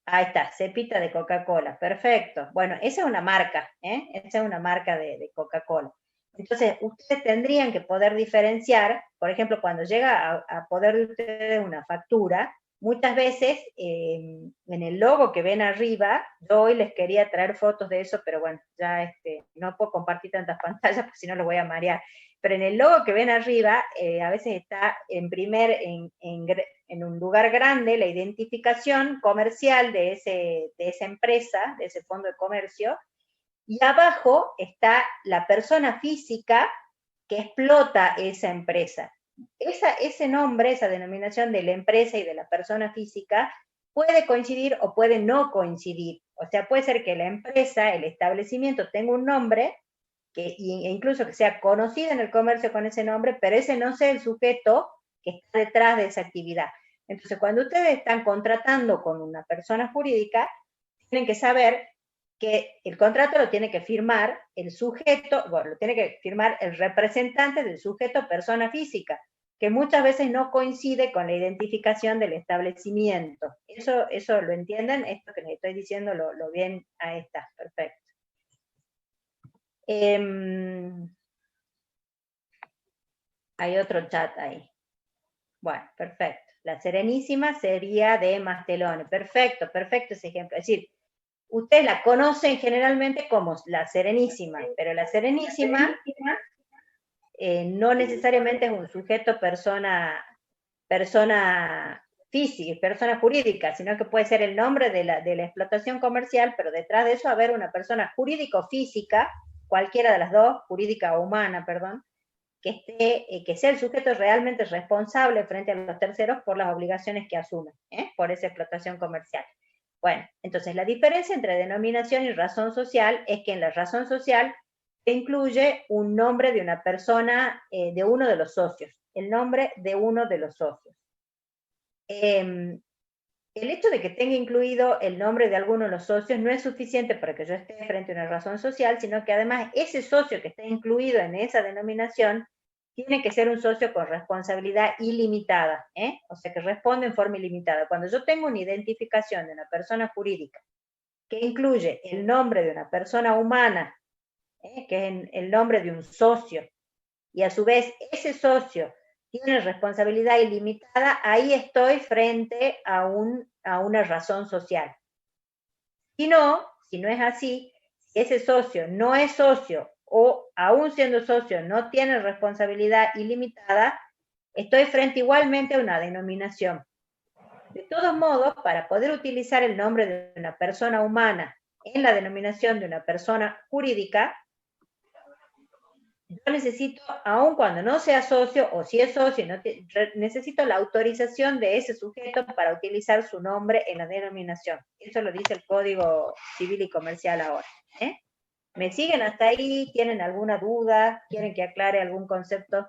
A: ahí está, Cepita de Coca-Cola, perfecto. Bueno, esa es una marca, esa es una marca de Coca-Cola. Entonces, ustedes tendrían que poder diferenciar, por ejemplo, cuando llega a poder de ustedes una factura, muchas veces en el logo que ven arriba, yo hoy les quería traer fotos de eso, pero bueno, ya no puedo compartir tantas pantallas porque si no los voy a marear. Pero en el logo que ven arriba, a veces está en un lugar grande la identificación comercial de esa empresa, de ese fondo de comercio, y abajo está la persona física que explota esa empresa. Ese nombre, esa denominación de la empresa y de la persona física puede coincidir o puede no coincidir. O sea, puede ser que la empresa, el establecimiento tenga un nombre e incluso que sea conocido en el comercio con ese nombre, pero ese no sea el sujeto que está detrás de esa actividad. Entonces, cuando ustedes están contratando con una persona jurídica, tienen que saber que el contrato lo tiene que firmar el sujeto, bueno, lo tiene que firmar el representante del sujeto persona física, que muchas veces no coincide con la identificación del establecimiento. ¿Eso lo entienden? Esto que les estoy diciendo lo ven, ahí está, perfecto. Hay otro chat ahí. Bueno, perfecto. La Serenísima sería de Mastelone. Perfecto, perfecto ese ejemplo. Es decir, ustedes la conocen generalmente como la Serenísima, pero la Serenísima no necesariamente es un sujeto persona física, persona jurídica, sino que puede ser el nombre de la explotación comercial, pero detrás de eso haber una persona jurídico-física, cualquiera de las dos, jurídica o humana, perdón, que sea el sujeto realmente responsable frente a los terceros por las obligaciones que asume, por esa explotación comercial. Bueno, entonces la diferencia entre denominación y razón social es que en la razón social se incluye un nombre de una persona, de uno de los socios, el nombre de uno de los socios. El hecho de que tenga incluido el nombre de alguno de los socios no es suficiente para que yo esté frente a una razón social, sino que además ese socio que está incluido en esa denominación tiene que ser un socio con responsabilidad ilimitada, o sea, que responde en forma ilimitada. Cuando yo tengo una identificación de una persona jurídica que incluye el nombre de una persona humana, que es el nombre de un socio, y a su vez ese socio tiene responsabilidad ilimitada, ahí estoy frente a una razón social. Si no es así, si ese socio no es socio o aún siendo socio no tiene responsabilidad ilimitada, estoy frente igualmente a una denominación. De todos modos, para poder utilizar el nombre de una persona humana en la denominación de una persona jurídica, yo necesito, aun cuando no sea socio, o si es socio, necesito la autorización de ese sujeto para utilizar su nombre en la denominación. Eso lo dice el Código Civil y Comercial ahora. ¿Me siguen hasta ahí? ¿Tienen alguna duda? ¿Quieren que aclare algún concepto?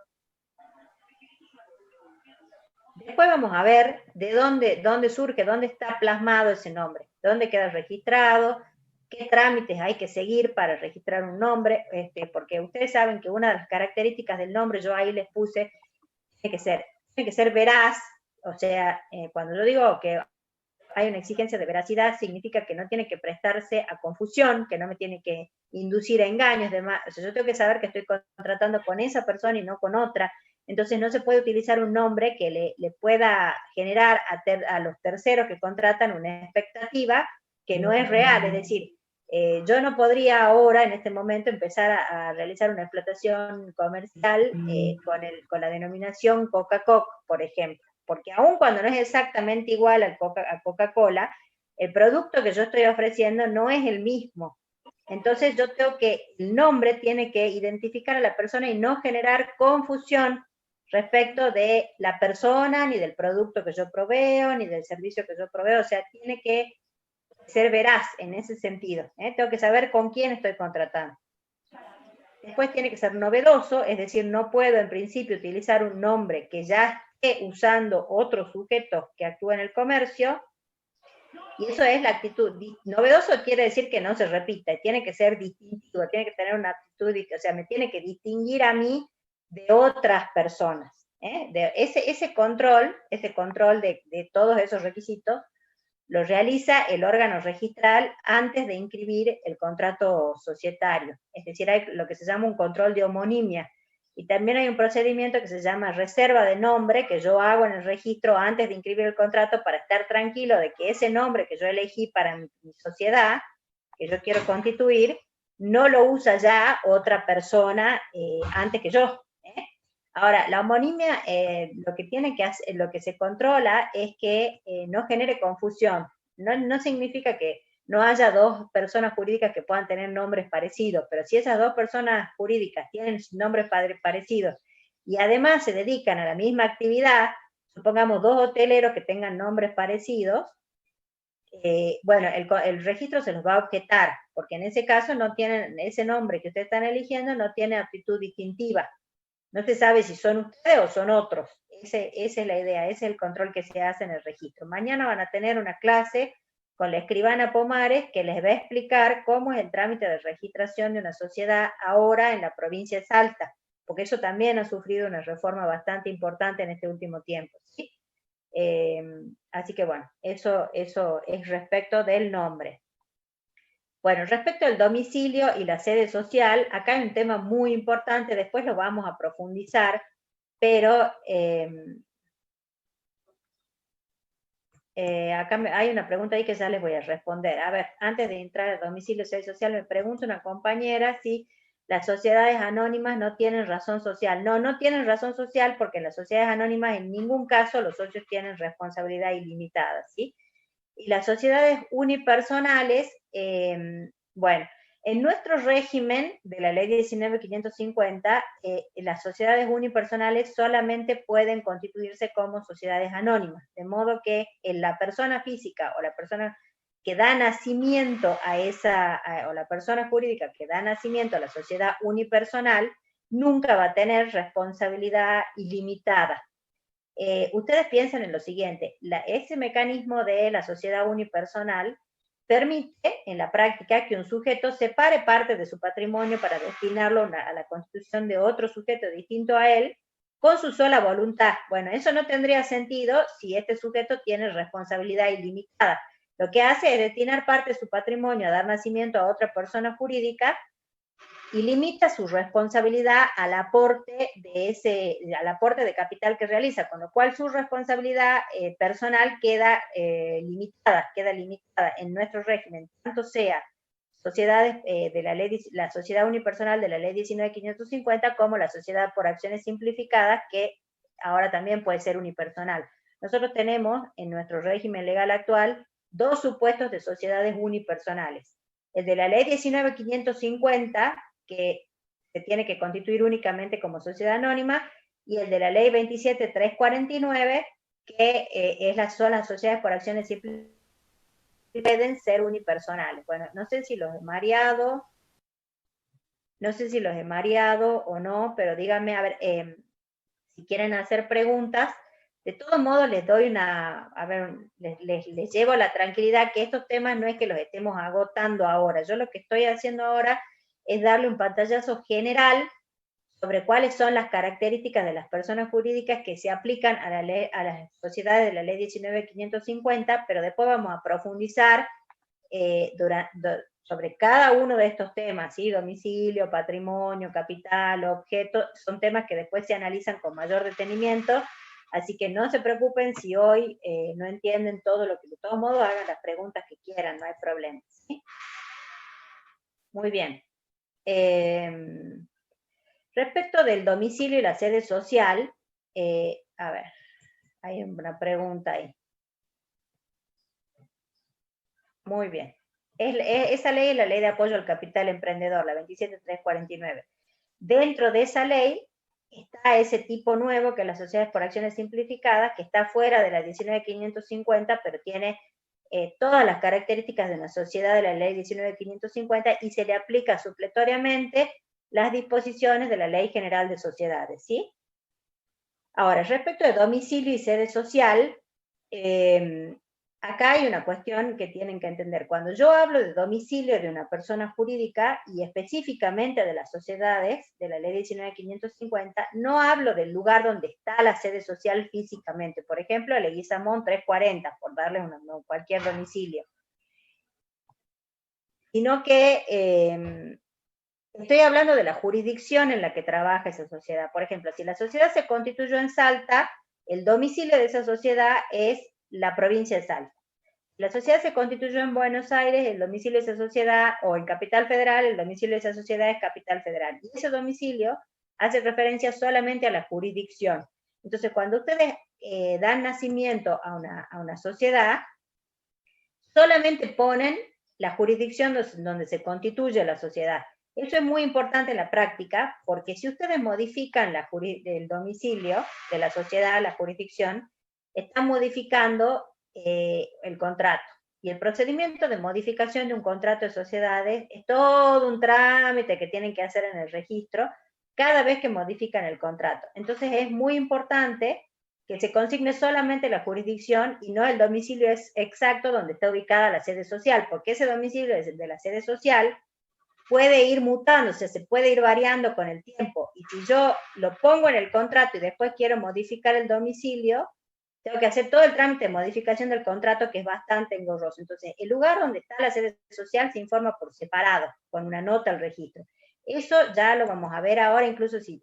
A: Después vamos a ver de dónde surge, dónde está plasmado ese nombre, dónde queda registrado, qué trámites hay que seguir para registrar un nombre, porque ustedes saben que una de las características del nombre, yo ahí les puse, tiene que ser veraz, o sea, cuando yo digo que hay una exigencia de veracidad, significa que no tiene que prestarse a confusión, que no me tiene que inducir a engaños, demás. O sea, yo tengo que saber que estoy contratando con esa persona y no con otra. Entonces no se puede utilizar un nombre que le pueda generar a los terceros que contratan una expectativa que no es real. Es decir, yo no podría ahora, en este momento, empezar a realizar una explotación comercial con la denominación Coca-Cola, por ejemplo. Porque aun cuando no es exactamente igual a Coca-Cola, el producto que yo estoy ofreciendo no es el mismo. Entonces yo tengo el nombre tiene que identificar a la persona y no generar confusión respecto de la persona, ni del producto que yo proveo, ni del servicio que yo proveo. O sea, tiene que ser veraz en ese sentido. Tengo que saber con quién estoy contratando. Después tiene que ser novedoso, es decir, no puedo en principio utilizar un nombre que ya esté usando otros sujetos que actúan en el comercio, y eso es la actitud. Novedoso quiere decir que no se repita, tiene que ser distintivo, tiene que tener una actitud, o sea, me tiene que distinguir a mí de otras personas. Ese control de todos esos requisitos lo realiza el órgano registral antes de inscribir el contrato societario. Es decir, hay lo que se llama un control de homonimia. Y también hay un procedimiento que se llama reserva de nombre, que yo hago en el registro antes de inscribir el contrato para estar tranquilo de que ese nombre que yo elegí para mi sociedad, que yo quiero constituir, no lo usa ya otra persona antes que yo. Ahora, la homonimia, lo que se controla es que no genere confusión. No significa que no haya dos personas jurídicas que puedan tener nombres parecidos, pero si esas dos personas jurídicas tienen nombres parecidos y además se dedican a la misma actividad, supongamos dos hoteleros que tengan nombres parecidos, bueno, el registro se los va a objetar, porque en ese caso no tienen, ese nombre que ustedes están eligiendo no tiene aptitud distintiva. No se sabe si son ustedes o son otros. Esa es la idea, ese es el control que se hace en el registro. Mañana van a tener una clase con la escribana Pomares que les va a explicar cómo es el trámite de registración de una sociedad ahora en la provincia de Salta, porque eso también ha sufrido una reforma bastante importante en este último tiempo, ¿sí? Así que bueno, eso es respecto del nombre. Bueno, respecto al domicilio y la sede social, acá hay un tema muy importante, después lo vamos a profundizar, pero acá hay una pregunta ahí que ya les voy a responder. A ver, antes de entrar al domicilio y sede social, me pregunta una compañera si las sociedades anónimas no tienen razón social. No tienen razón social porque en las sociedades anónimas en ningún caso los socios tienen responsabilidad ilimitada, ¿sí? Y las sociedades unipersonales, bueno, en nuestro régimen de la ley 19.550, las sociedades unipersonales solamente pueden constituirse como sociedades anónimas, de modo que la persona física o la persona que da nacimiento o la persona jurídica que da nacimiento a la sociedad unipersonal, nunca va a tener responsabilidad ilimitada. Ustedes piensan en lo siguiente, ese mecanismo de la sociedad unipersonal permite en la práctica que un sujeto separe parte de su patrimonio para destinarlo a la constitución de otro sujeto distinto a él con su sola voluntad. Bueno, eso no tendría sentido si este sujeto tiene responsabilidad ilimitada. Lo que hace es destinar parte de su patrimonio a dar nacimiento a otra persona jurídica y limita su responsabilidad al aporte de capital que realiza, con lo cual su responsabilidad personal queda limitada en nuestro régimen, tanto sea sociedades de la sociedad unipersonal de la ley 19.550 como la sociedad por acciones simplificadas, que ahora también puede ser unipersonal. nosotros tenemos en nuestro régimen legal actual 2 supuestos de sociedades unipersonales. El de la ley 19.550, que se tiene que constituir únicamente como sociedad anónima, y el de la ley 27.349, que son las sociedades por acciones simples, pueden ser unipersonales. Bueno, no sé si los he mareado o no, pero díganme, a ver, si quieren hacer preguntas. De todos modos, les doy les llevo la tranquilidad que estos temas no es que los estemos agotando ahora. Yo lo que estoy haciendo ahora es darle un pantallazo general sobre cuáles son las características de las personas jurídicas que se aplican a las sociedades de la ley 19.550, pero después vamos a profundizar sobre cada uno de estos temas, ¿sí? Domicilio, patrimonio, capital, objeto, son temas que después se analizan con mayor detenimiento, así que no se preocupen si hoy no entienden todo lo que, de todos modos, hagan las preguntas que quieran, no hay problema, ¿sí? Muy bien. Respecto del domicilio y la sede social, a ver, hay una pregunta ahí. Muy bien. Esa ley es la ley de apoyo al capital emprendedor, la 27.349. Dentro de esa ley está ese tipo nuevo, que es las sociedades por acciones simplificadas, que está fuera de la 19.550, pero tiene todas las características de una sociedad de la ley 19.550 y se le aplica supletoriamente las disposiciones de la Ley General de Sociedades, ¿sí? Ahora, respecto de domicilio y sede social, acá hay una cuestión que tienen que entender. Cuando yo hablo de domicilio de una persona jurídica, y específicamente de las sociedades de la Ley 19.550, no hablo del lugar donde está la sede social físicamente. Por ejemplo, Leguizamón 340, por darle cualquier domicilio. Sino que estoy hablando de la jurisdicción en la que trabaja esa sociedad. Por ejemplo, si la sociedad se constituyó en Salta, el domicilio de esa sociedad es la provincia de Salta. Si la sociedad se constituyó en Buenos Aires, el domicilio de esa sociedad, o en Capital Federal, el domicilio de esa sociedad es Capital Federal. Y ese domicilio hace referencia solamente a la jurisdicción. Entonces, cuando ustedes dan nacimiento a una sociedad, solamente ponen la jurisdicción donde se constituye la sociedad. Eso es muy importante en la práctica, porque si ustedes modifican el domicilio de la sociedad, la jurisdicción, están modificando el contrato. Y el procedimiento de modificación de un contrato de sociedades es todo un trámite que tienen que hacer en el registro cada vez que modifican el contrato. Entonces es muy importante que se consigne solamente la jurisdicción y no el domicilio exacto donde está ubicada la sede social, porque ese domicilio de la sede social puede ir mutando, o sea, se puede ir variando con el tiempo. Y si yo lo pongo en el contrato y después quiero modificar el domicilio, tengo que hacer todo el trámite de modificación del contrato, que es bastante engorroso. Entonces, el lugar donde está la sede social se informa por separado, con una nota al registro. Eso ya lo vamos a ver ahora, incluso si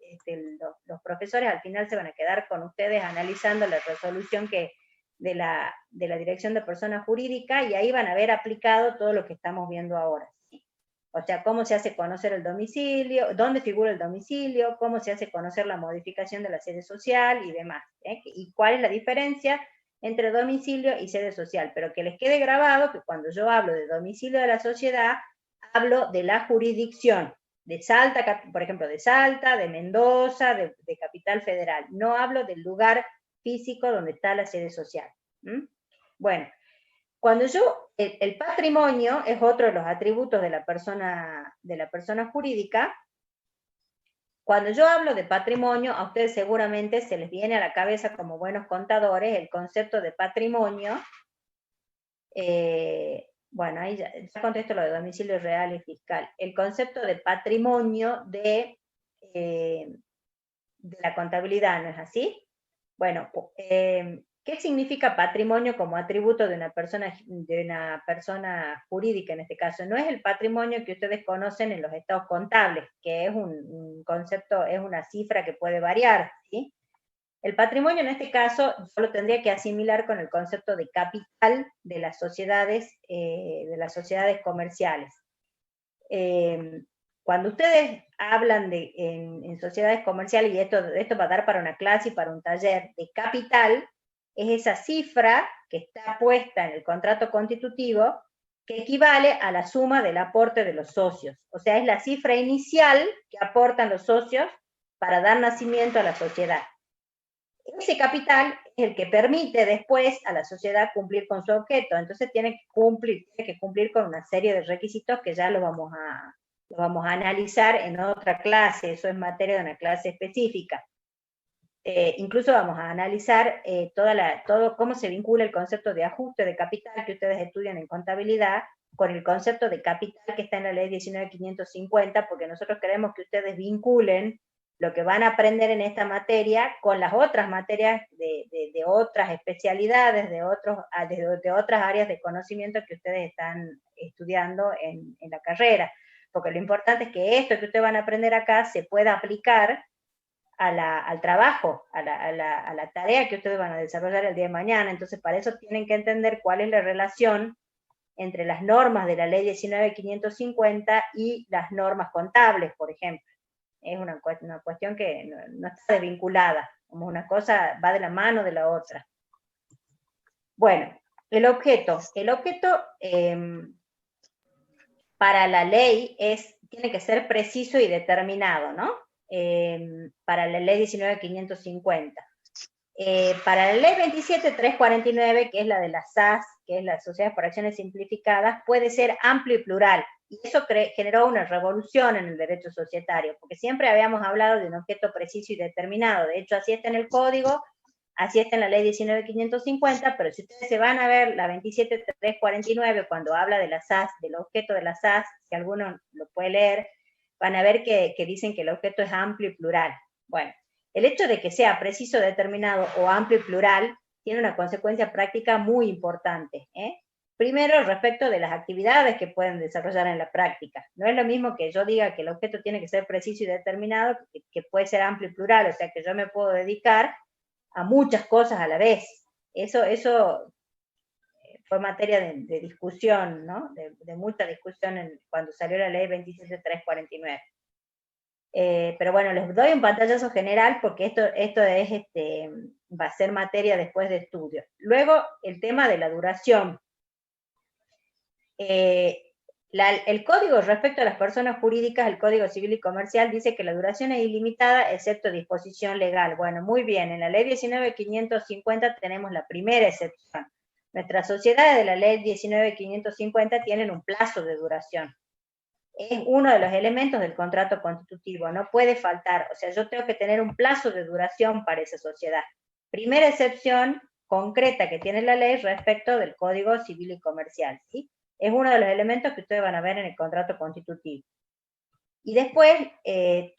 A: los profesores al final se van a quedar con ustedes analizando la resolución de la Dirección de Persona Jurídica, y ahí van a ver aplicado todo lo que estamos viendo ahora. ¿Sí? O sea, cómo se hace conocer el domicilio, dónde figura el domicilio, cómo se hace conocer la modificación de la sede social y demás. Y cuál es la diferencia entre domicilio y sede social. Pero que les quede grabado que cuando yo hablo de domicilio de la sociedad, hablo de la jurisdicción, de Salta, por ejemplo, de Salta, de Mendoza, de Capital Federal. No hablo del lugar físico donde está la sede social. Bueno, cuando el patrimonio es otro de los atributos de la persona jurídica. Cuando yo hablo de patrimonio, a ustedes seguramente se les viene a la cabeza, como buenos contadores, el concepto de patrimonio. Bueno, ahí ya contesto lo de domicilio real y fiscal. El concepto de patrimonio de la contabilidad, ¿no es así? Bueno, ¿qué significa patrimonio como atributo de una persona jurídica en este caso? No es el patrimonio que ustedes conocen en los estados contables, que es un concepto, es una cifra que puede variar, ¿sí? El patrimonio en este caso yo lo tendría que asimilar con el concepto de capital de las sociedades comerciales. Cuando ustedes hablan en sociedades comerciales, y esto va a dar para una clase y para un taller de capital, es esa cifra que está puesta en el contrato constitutivo que equivale a la suma del aporte de los socios. O sea, es la cifra inicial que aportan los socios para dar nacimiento a la sociedad. Ese capital es el que permite después a la sociedad cumplir con su objeto. Entonces tiene que cumplir con una serie de requisitos que ya lo vamos a analizar en otra clase. Eso es materia de una clase específica. Incluso vamos a analizar todo cómo se vincula el concepto de ajuste de capital que ustedes estudian en contabilidad con el concepto de capital que está en la ley 19.550, porque nosotros queremos que ustedes vinculen lo que van a aprender en esta materia con las otras materias de otras especialidades, de otras áreas de conocimiento que ustedes están estudiando en la carrera. Porque lo importante es que esto que ustedes van a aprender acá se pueda aplicar al trabajo, a la tarea que ustedes van a desarrollar el día de mañana. Entonces, para eso tienen que entender cuál es la relación entre las normas de la ley 19.550 y las normas contables, por ejemplo. Es una cuestión que no está desvinculada, como una cosa va de la mano de la otra. Bueno, el objeto para la ley tiene que ser preciso y determinado, ¿no? Para la ley 19.550. Para la ley 27.349, que es la de la SAS, que es la Sociedad por Acciones Simplificadas, puede ser amplio y plural. Y eso generó una revolución en el derecho societario, porque siempre habíamos hablado de un objeto preciso y determinado. De hecho, así está en el código, así está en la ley 19.550, pero si ustedes se van a ver la 27.349, cuando habla de la SAS, del objeto de la SAS, si alguno lo puede leer, van a ver que dicen que el objeto es amplio y plural. Bueno, el hecho de que sea preciso, determinado o amplio y plural tiene una consecuencia práctica muy importante. Primero, respecto de las actividades que pueden desarrollar en la práctica. No es lo mismo que yo diga que el objeto tiene que ser preciso y determinado, que puede ser amplio y plural, o sea que yo me puedo dedicar a muchas cosas a la vez. Eso fue materia de discusión, ¿no? De mucha discusión cuando salió la ley 27.349. Pero bueno, les doy un pantallazo general porque esto va a ser materia después de estudio. Luego, el tema de la duración. El código respecto a las personas jurídicas, el Código Civil y Comercial, dice que la duración es ilimitada excepto disposición legal. Bueno, muy bien, en la ley 19.550 tenemos la primera excepción. Nuestras sociedades de la ley 19.550 tienen un plazo de duración. Es uno de los elementos del contrato constitutivo, no puede faltar. O sea, yo tengo que tener un plazo de duración para esa sociedad. Primera excepción concreta que tiene la ley respecto del Código Civil y Comercial, ¿sí? Es uno de los elementos que ustedes van a ver en el contrato constitutivo. Y después,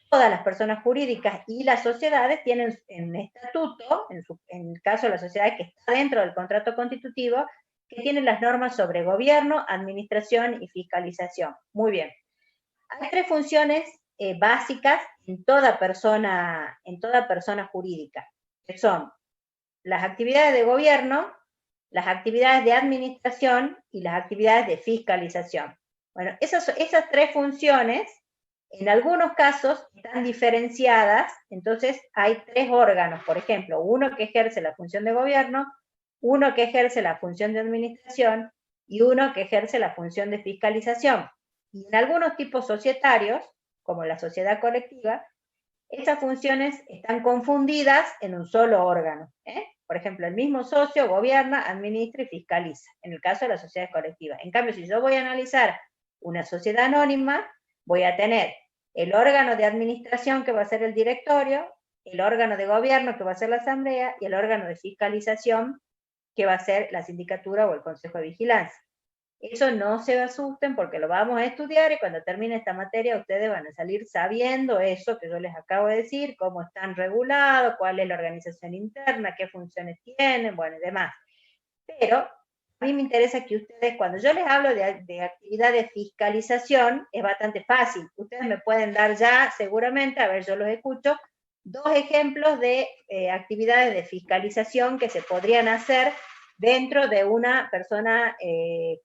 A: todas las personas jurídicas y las sociedades tienen un estatuto, en el caso de la sociedad que está dentro del contrato constitutivo, que tiene las normas sobre gobierno, administración y fiscalización. Muy bien. Hay tres funciones básicas en toda persona jurídica, que son las actividades de gobierno, las actividades de administración y las actividades de fiscalización. Bueno, esas tres funciones, en algunos casos, están diferenciadas, entonces hay tres órganos, por ejemplo, uno que ejerce la función de gobierno, uno que ejerce la función de administración y uno que ejerce la función de fiscalización. Y en algunos tipos societarios, como la sociedad colectiva, esas funciones están confundidas en un solo órgano. Por ejemplo, el mismo socio gobierna, administra y fiscaliza, en el caso de las sociedades colectivas. En cambio, si yo voy a analizar una sociedad anónima, voy a tener el órgano de administración que va a ser el directorio, el órgano de gobierno que va a ser la asamblea y el órgano de fiscalización que va a ser la sindicatura o el consejo de vigilancia. Eso no se asusten porque lo vamos a estudiar y cuando termine esta materia ustedes van a salir sabiendo eso que yo les acabo de decir, cómo están regulados, cuál es la organización interna, qué funciones tienen, bueno, y demás. Pero a mí me interesa que ustedes, cuando yo les hablo de actividad de fiscalización, es bastante fácil. Ustedes me pueden dar ya, seguramente, a ver, yo los escucho, dos ejemplos de actividades de fiscalización que se podrían hacer dentro de una persona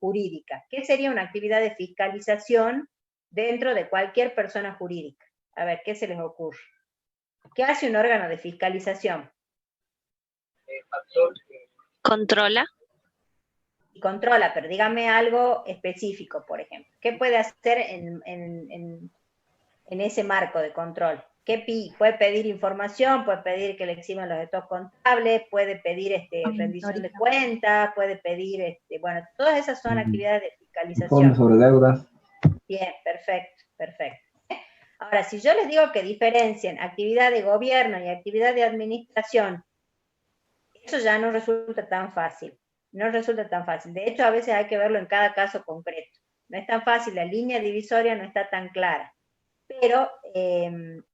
A: jurídica. ¿Qué sería una actividad de fiscalización dentro de cualquier persona jurídica? A ver, ¿qué se les ocurre? ¿Qué hace un órgano de fiscalización?
J: ¿Controla?
A: Y controla, pero dígame algo específico, por ejemplo. ¿Qué puede hacer en ese marco de control? Puede pedir información, puede pedir que le eximan los estados contables, puede pedir rendición de cuentas, puede pedir, bueno, todas esas son actividades de fiscalización.
L: Informe sobre deudas.
A: Bien, perfecto, perfecto. Ahora, si yo les digo que diferencien actividad de gobierno y actividad de administración, eso ya no resulta tan fácil. No resulta tan fácil. De hecho, a veces hay que verlo en cada caso concreto. No es tan fácil, la línea divisoria no está tan clara. Pero en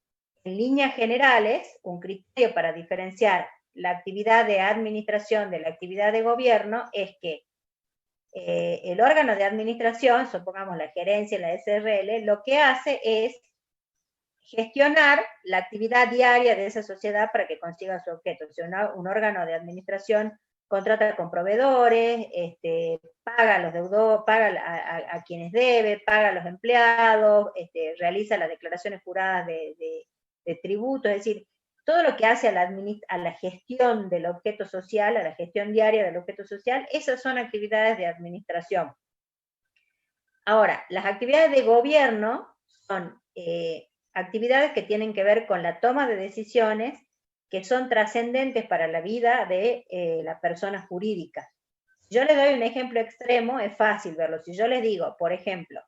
A: líneas generales, un criterio para diferenciar la actividad de administración de la actividad de gobierno es que el órgano de administración, supongamos la gerencia, la SRL, lo que hace es gestionar la actividad diaria de esa sociedad para que consiga su objeto. O sea, un órgano de administración contrata con proveedores, paga a los deudores, paga a quienes debe, paga a los empleados, realiza las declaraciones juradas de tributo, es decir, todo lo que hace a la gestión del objeto social, a la gestión diaria del objeto social, esas son actividades de administración. Ahora, las actividades de gobierno son actividades que tienen que ver con la toma de decisiones que son trascendentes para la vida de la persona jurídica. Si yo les doy un ejemplo extremo, es fácil verlo. Si yo les digo, por ejemplo,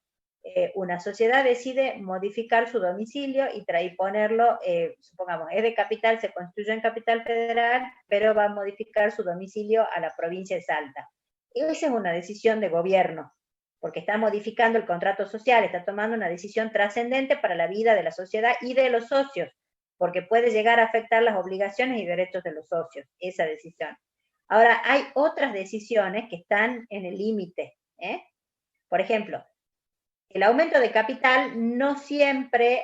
A: una sociedad decide modificar su domicilio y ponerlo, supongamos, es de Capital, se construyó en Capital Federal, pero va a modificar su domicilio a la provincia de Salta. Esa es una decisión de gobierno, porque está modificando el contrato social, está tomando una decisión trascendente para la vida de la sociedad y de los socios, porque puede llegar a afectar las obligaciones y derechos de los socios, esa decisión. Ahora, hay otras decisiones que están en el límite. Por ejemplo, el aumento de capital no siempre,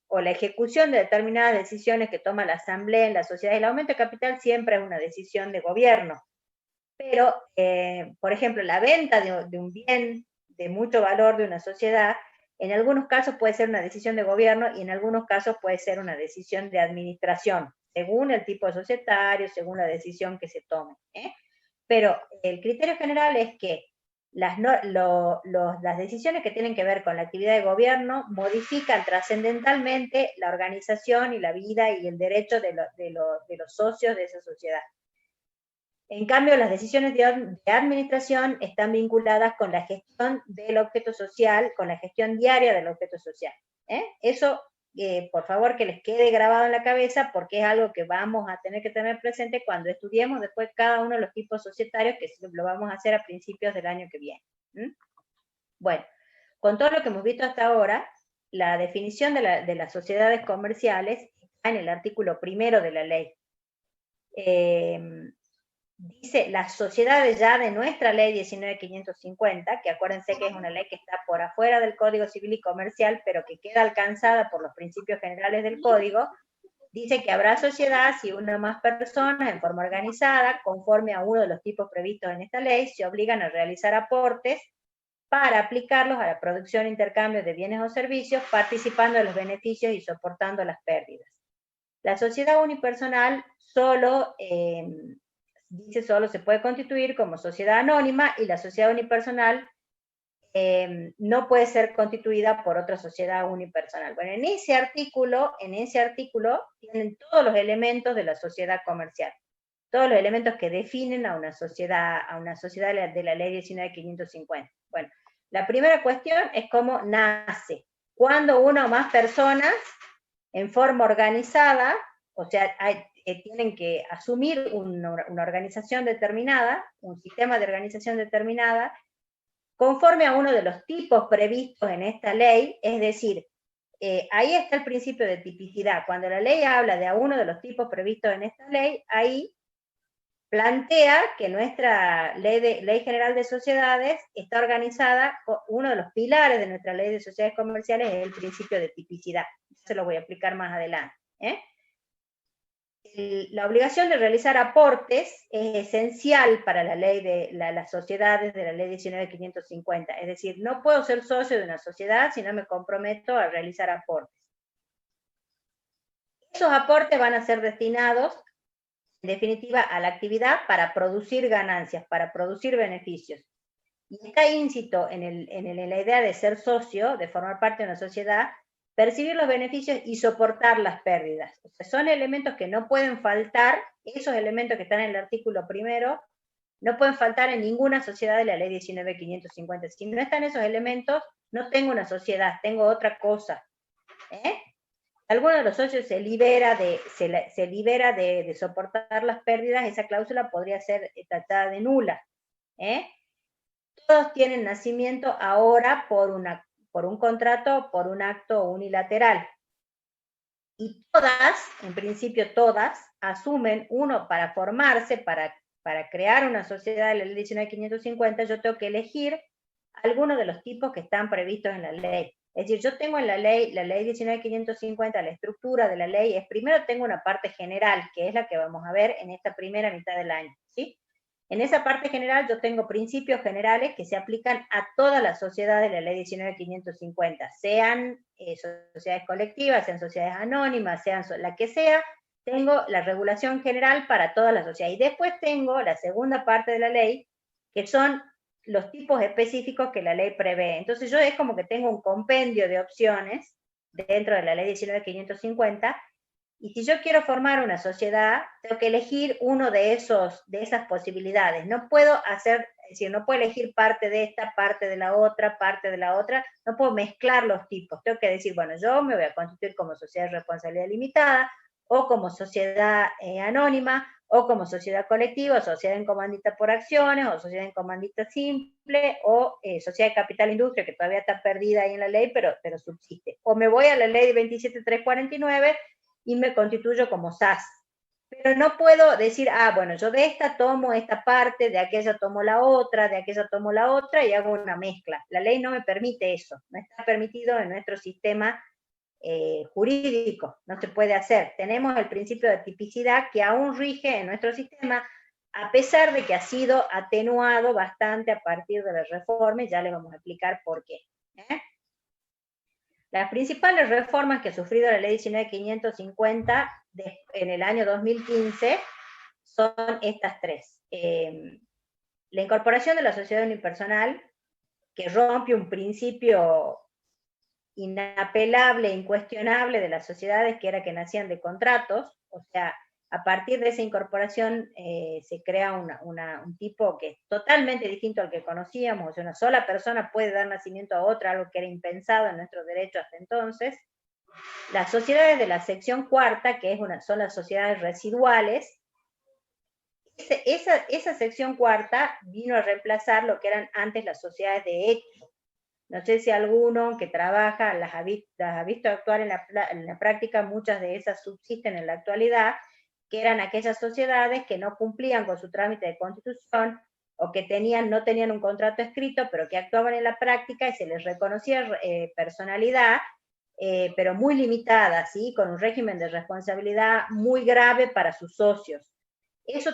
A: o la ejecución de determinadas decisiones que toma la asamblea en la sociedad, el aumento de capital siempre es una decisión de gobierno. Pero, por ejemplo, la venta de un bien de mucho valor de una sociedad, en algunos casos puede ser una decisión de gobierno y en algunos casos puede ser una decisión de administración, según el tipo de societario, según la decisión que se tome. Pero el criterio general es que las decisiones que tienen que ver con la actividad de gobierno modifican trascendentalmente la organización y la vida y el derecho de los socios de esa sociedad. En cambio, las decisiones de administración están vinculadas con la gestión del objeto social, con la gestión diaria del objeto social. Eso, por favor, que les quede grabado en la cabeza, porque es algo que vamos a tener que tener presente cuando estudiemos después cada uno de los tipos societarios, que lo vamos a hacer a principios del año que viene. Bueno, con todo lo que hemos visto hasta ahora, la definición de las sociedades comerciales está en el artículo 1 de la ley. Dice, las sociedades ya de nuestra ley 19.550, que acuérdense que es una ley que está por afuera del Código Civil y Comercial, pero que queda alcanzada por los principios generales del Código, dice que habrá sociedad si una o más personas en forma organizada, conforme a uno de los tipos previstos en esta ley, se obligan a realizar aportes para aplicarlos a la producción e intercambio de bienes o servicios, participando de los beneficios y soportando las pérdidas. La sociedad unipersonal solo se puede constituir como sociedad anónima y la sociedad unipersonal no puede ser constituida por otra sociedad unipersonal. Bueno, en ese artículo tienen todos los elementos de la sociedad comercial, todos los elementos que definen a una sociedad de la ley 19.550. Bueno, la primera cuestión es cómo nace. Cuando una o más personas en forma organizada, o sea, tienen que asumir una organización determinada, un sistema de organización determinada, conforme a uno de los tipos previstos en esta ley, es decir, ahí está el principio de tipicidad. Cuando la ley habla de uno de los tipos previstos en esta ley, ahí plantea que nuestra ley general de sociedades está organizada, uno de los pilares de nuestra ley de sociedades comerciales es el principio de tipicidad. Se lo voy a explicar más adelante. La obligación de realizar aportes es esencial para la ley de las sociedades de la ley 19.550. Es decir, no puedo ser socio de una sociedad si no me comprometo a realizar aportes. Esos aportes van a ser destinados en definitiva, a la actividad para producir ganancias, para producir beneficios. Y está íncito en la idea de ser socio, de formar parte de una sociedad, percibir los beneficios y soportar las pérdidas. O sea, son elementos que no pueden faltar, esos elementos que están en el artículo primero, no pueden faltar en ninguna sociedad de la ley 19.550. Si no están esos elementos, no tengo una sociedad, tengo otra cosa. Alguno de los socios se libera de soportar las pérdidas, esa cláusula podría ser tratada de nula. Todos tienen nacimiento ahora por un contrato, por un acto unilateral. Y todas, en principio todas, asumen uno para formarse, para crear una sociedad de la ley 19.550, yo tengo que elegir alguno de los tipos que están previstos en la ley. Es decir, yo tengo en la ley 19.550, la estructura de la ley es, primero tengo una parte general, que es la que vamos a ver en esta primera mitad del año, ¿sí? En esa parte general yo tengo principios generales que se aplican a todas las sociedades de la ley 19.550, sean sociedades colectivas, sean sociedades anónimas, sean la que sea, tengo la regulación general para todas las sociedades. Y después tengo la segunda parte de la ley, que son los tipos específicos que la ley prevé. Entonces yo es como que tengo un compendio de opciones dentro de la ley 19.550, y si yo quiero formar una sociedad, tengo que elegir uno de esas posibilidades. No puedo no puedo elegir parte de esta, parte de la otra, no puedo mezclar los tipos. Tengo que decir, bueno, yo me voy a constituir como sociedad de responsabilidad limitada, o como sociedad anónima, o como sociedad colectiva, o sociedad en comandita por acciones, o sociedad en comandita simple, o sociedad de capital industria, que todavía está perdida ahí en la ley, pero subsiste. O me voy a la ley 27.349 y me constituyo como SAS. Pero no puedo decir, bueno, yo de esta tomo esta parte, de aquella tomo la otra, de aquella tomo la otra, y hago una mezcla. La ley no me permite eso, no está permitido en nuestro sistema jurídico, no se puede hacer. Tenemos el principio de tipicidad que aún rige en nuestro sistema, a pesar de que ha sido atenuado bastante a partir de las reformas, ya les vamos a explicar por qué. Las principales reformas que ha sufrido la ley 19.550 en el año 2015 son estas tres. La incorporación de la sociedad unipersonal, que rompe un principio inapelable, incuestionable de las sociedades, que era que nacían de contratos. O sea, a partir de esa incorporación se crea un tipo que es totalmente distinto al que conocíamos. O sea, una sola persona puede dar nacimiento a otra, algo que era impensado en nuestro derecho hasta entonces. Las sociedades de la sección cuarta, que son las sociedades residuales, esa sección cuarta vino a reemplazar lo que eran antes las sociedades de hecho. No sé si alguno que trabaja las ha visto actuar en la práctica, muchas de esas subsisten en la actualidad, que eran aquellas sociedades que no cumplían con su trámite de constitución, o que no tenían un contrato escrito, pero que actuaban en la práctica y se les reconocía personalidad, pero muy limitada, ¿sí? Con un régimen de responsabilidad muy grave para sus socios.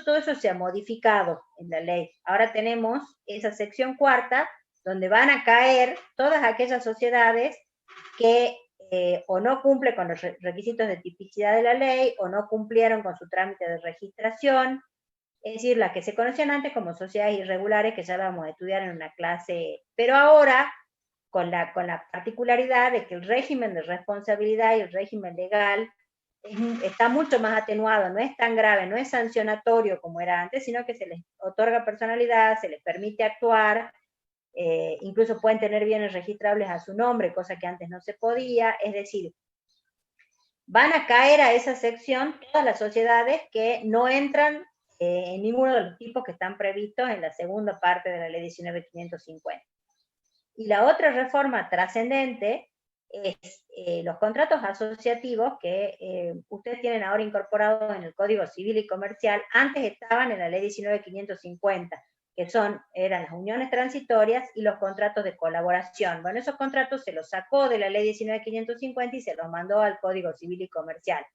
A: Todo eso se ha modificado en la ley. Ahora tenemos esa sección cuarta, donde van a caer todas aquellas sociedades que o no cumplen con los requisitos de tipicidad de la ley, o no cumplieron con su trámite de registración, es decir, las que se conocían antes como sociedades irregulares, que ya vamos a estudiar en una clase, pero ahora con la particularidad de que el régimen de responsabilidad y el régimen legal está mucho más atenuado, no es tan grave, no es sancionatorio como era antes, sino que se les otorga personalidad, se les permite actuar, incluso pueden tener bienes registrables a su nombre, cosa que antes no se podía. Es decir, van a caer a esa sección todas las sociedades que no entran en ninguno de los tipos que están previstos en la segunda parte de la ley 19.550. Y la otra reforma trascendente es los contratos asociativos que ustedes tienen ahora incorporados en el Código Civil y Comercial. Antes estaban en la ley 19.550, que eran las uniones transitorias y los contratos de colaboración. Bueno, esos contratos se los sacó de la ley 19.550 y se los mandó al Código Civil y Comercial,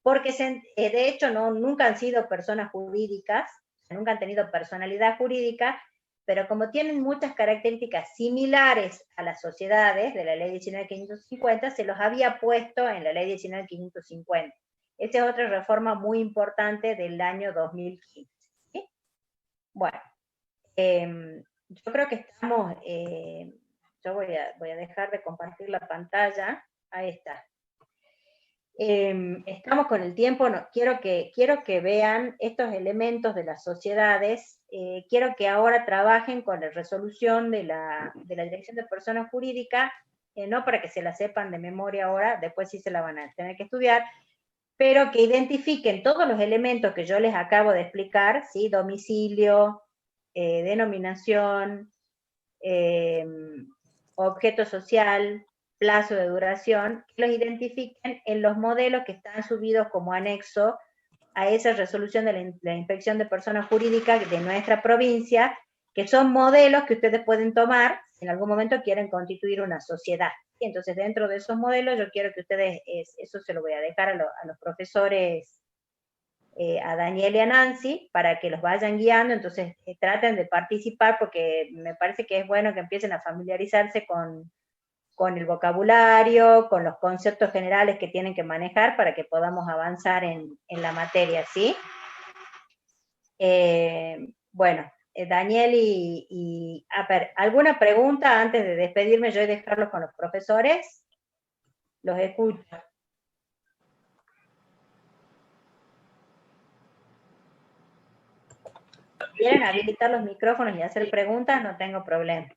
A: porque de hecho nunca han sido personas jurídicas, nunca han tenido personalidad jurídica, pero como tienen muchas características similares a las sociedades de la ley 19.550, se los había puesto en la ley 19.550. Esa es otra reforma muy importante del año 2015. ¿Sí? Bueno, yo creo que estamos, yo voy a dejar de compartir la pantalla, ahí está. Estamos con el tiempo, no, quiero que vean estos elementos de las sociedades, quiero que ahora trabajen con la resolución de la Dirección de Personas Jurídicas, no para que se la sepan de memoria ahora, después sí se la van a tener que estudiar, pero que identifiquen todos los elementos que yo les acabo de explicar, ¿sí? Domicilio, denominación, objeto social, plazo de duración, que los identifiquen en los modelos que están subidos como anexo a esa resolución de la Inspección de Personas Jurídicas de nuestra provincia, que son modelos que ustedes pueden tomar si en algún momento quieren constituir una sociedad. Y entonces, dentro de esos modelos, yo quiero que ustedes, eso se lo voy a dejar a los profesores, a Daniel y a Nancy, para que los vayan guiando, entonces traten de participar, porque me parece que es bueno que empiecen a familiarizarse con el vocabulario, con los conceptos generales que tienen que manejar para que podamos avanzar en la materia, ¿sí? Bueno, Daniel a ver, ¿alguna pregunta antes de despedirme yo y dejarlos con los profesores? Los escucho. ¿Quieren habilitar los micrófonos y hacer preguntas? No tengo problema.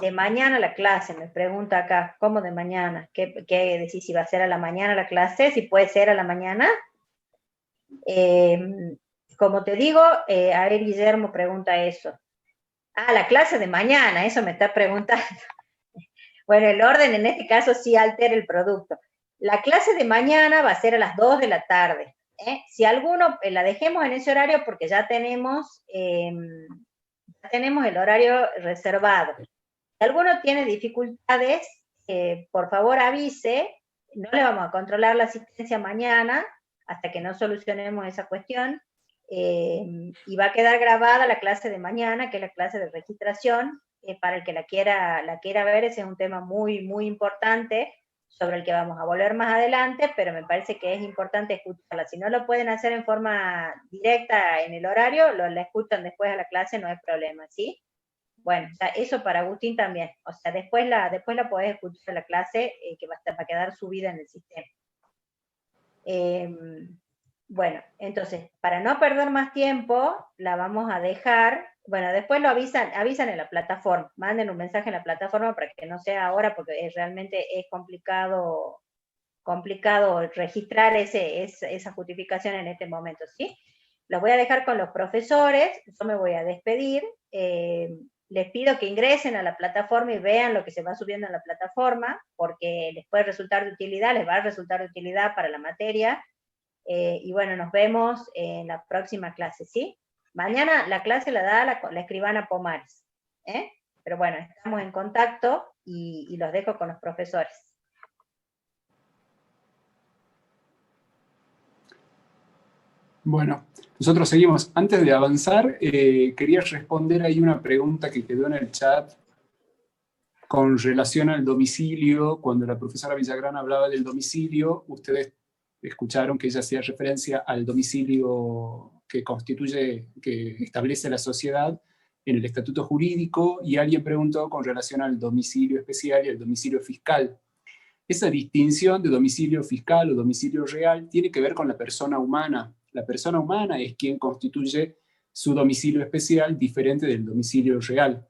A: De mañana la clase, me pregunta acá, ¿cómo de mañana? ¿Qué decís, si va a ser a la mañana la clase? ¿Si puede ser a la mañana? Como te digo, a ver, Guillermo pregunta eso. Ah, la clase de mañana, eso me está preguntando. Bueno, el orden en este caso sí altera el producto. La clase de mañana va a ser a las 2 de la tarde. Si alguno, la dejemos en ese horario porque ya tenemos el horario reservado. Si alguno tiene dificultades, por favor avise, no le vamos a controlar la asistencia mañana hasta que no solucionemos esa cuestión, y va a quedar grabada la clase de mañana, que es la clase de registración, para el que la quiera ver. Ese es un tema muy, muy importante, sobre el que vamos a volver más adelante, pero me parece que es importante escucharla. Si no lo pueden hacer en forma directa en el horario, la escuchan después a la clase, no hay problema, ¿sí? Bueno, o sea, eso para Agustín también. O sea, después la podés escuchar la clase, que va a quedar subida en el sistema. Bueno, entonces, para no perder más tiempo, la vamos a dejar. Bueno, después lo avisan en la plataforma. Manden un mensaje en la plataforma para que no sea ahora, porque realmente es complicado registrar esa justificación en este momento, ¿sí? Los voy a dejar con los profesores. Yo me voy a despedir. Les pido que ingresen a la plataforma y vean lo que se va subiendo en la plataforma, porque les puede resultar de utilidad, les va a resultar de utilidad para la materia. Y bueno, nos vemos en la próxima clase, ¿sí? Mañana la clase la da la escribana Pomares, pero bueno, estamos en contacto y los dejo con los profesores.
B: Bueno, nosotros seguimos. Antes de avanzar, quería responder ahí una pregunta que quedó en el chat con relación al domicilio. Cuando la profesora Villagrán hablaba del domicilio, ustedes escucharon que ella hacía referencia al domicilio que establece la sociedad en el estatuto jurídico, y alguien preguntó con relación al domicilio especial y al domicilio fiscal. Esa distinción de domicilio fiscal o domicilio real tiene que ver con la persona humana. La persona humana es quien constituye su domicilio especial diferente del domicilio real.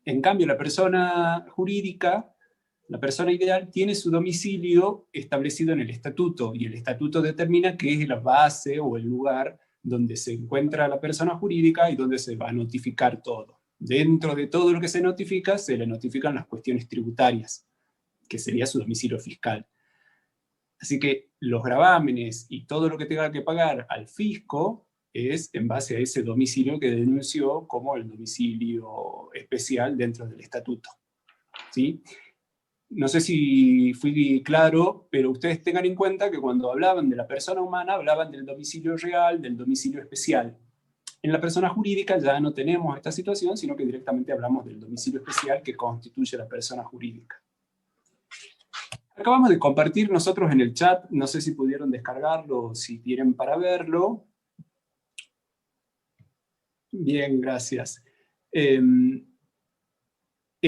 B: En cambio, la persona jurídica, la persona ideal, tiene su domicilio establecido en el estatuto, y el estatuto determina qué es la base o el lugar donde se encuentra la persona jurídica y donde se va a notificar todo. Dentro de todo lo que se notifica, se le notifican las cuestiones tributarias, que sería su domicilio fiscal. Así que los gravámenes y todo lo que tenga que pagar al fisco es en base a ese domicilio que denunció como el domicilio especial dentro del estatuto. ¿Sí? No sé si fui claro, pero ustedes tengan en cuenta que cuando hablaban de la persona humana, hablaban del domicilio real, del domicilio especial. En la persona jurídica ya no tenemos esta situación, sino que directamente hablamos del domicilio especial que constituye la persona jurídica. Acabamos de compartir nosotros en el chat, no sé si pudieron descargarlo o si tienen para verlo. Bien, gracias. El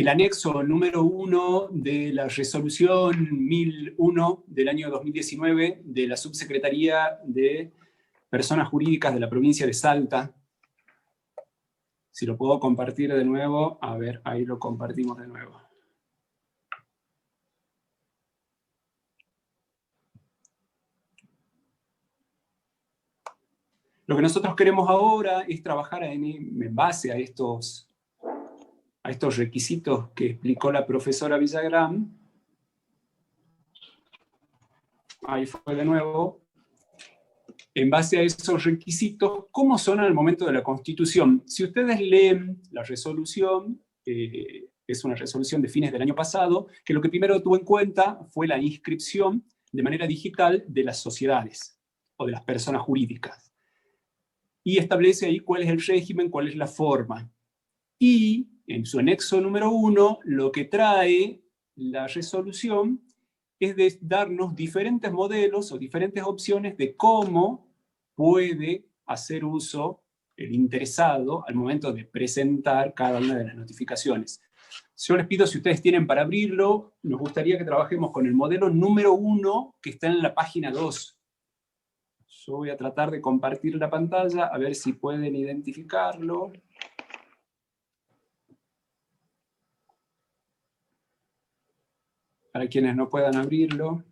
B: anexo número 1 de la resolución 1001 del año 2019 de la Subsecretaría de Personas Jurídicas de la provincia de Salta. Si lo puedo compartir de nuevo, a ver, ahí lo compartimos de nuevo. Lo que nosotros queremos ahora es trabajar en base a estos requisitos que explicó la profesora Villagrán. Ahí fue de nuevo. En base a esos requisitos, ¿cómo son al momento de la Constitución? Si ustedes leen la resolución, es una resolución de fines del año pasado, que lo que primero tuvo en cuenta fue la inscripción de manera digital de las sociedades o de las personas jurídicas. Y establece ahí cuál es el régimen, cuál es la forma. Y en su anexo número 1, lo que trae la resolución es de darnos diferentes modelos o diferentes opciones de cómo puede hacer uso el interesado al momento de presentar cada una de las notificaciones. Yo les pido, si ustedes tienen para abrirlo, nos gustaría que trabajemos con el modelo número 1 que está en la página 2. Yo voy a tratar de compartir la pantalla, a ver si pueden identificarlo. Para quienes no puedan abrirlo.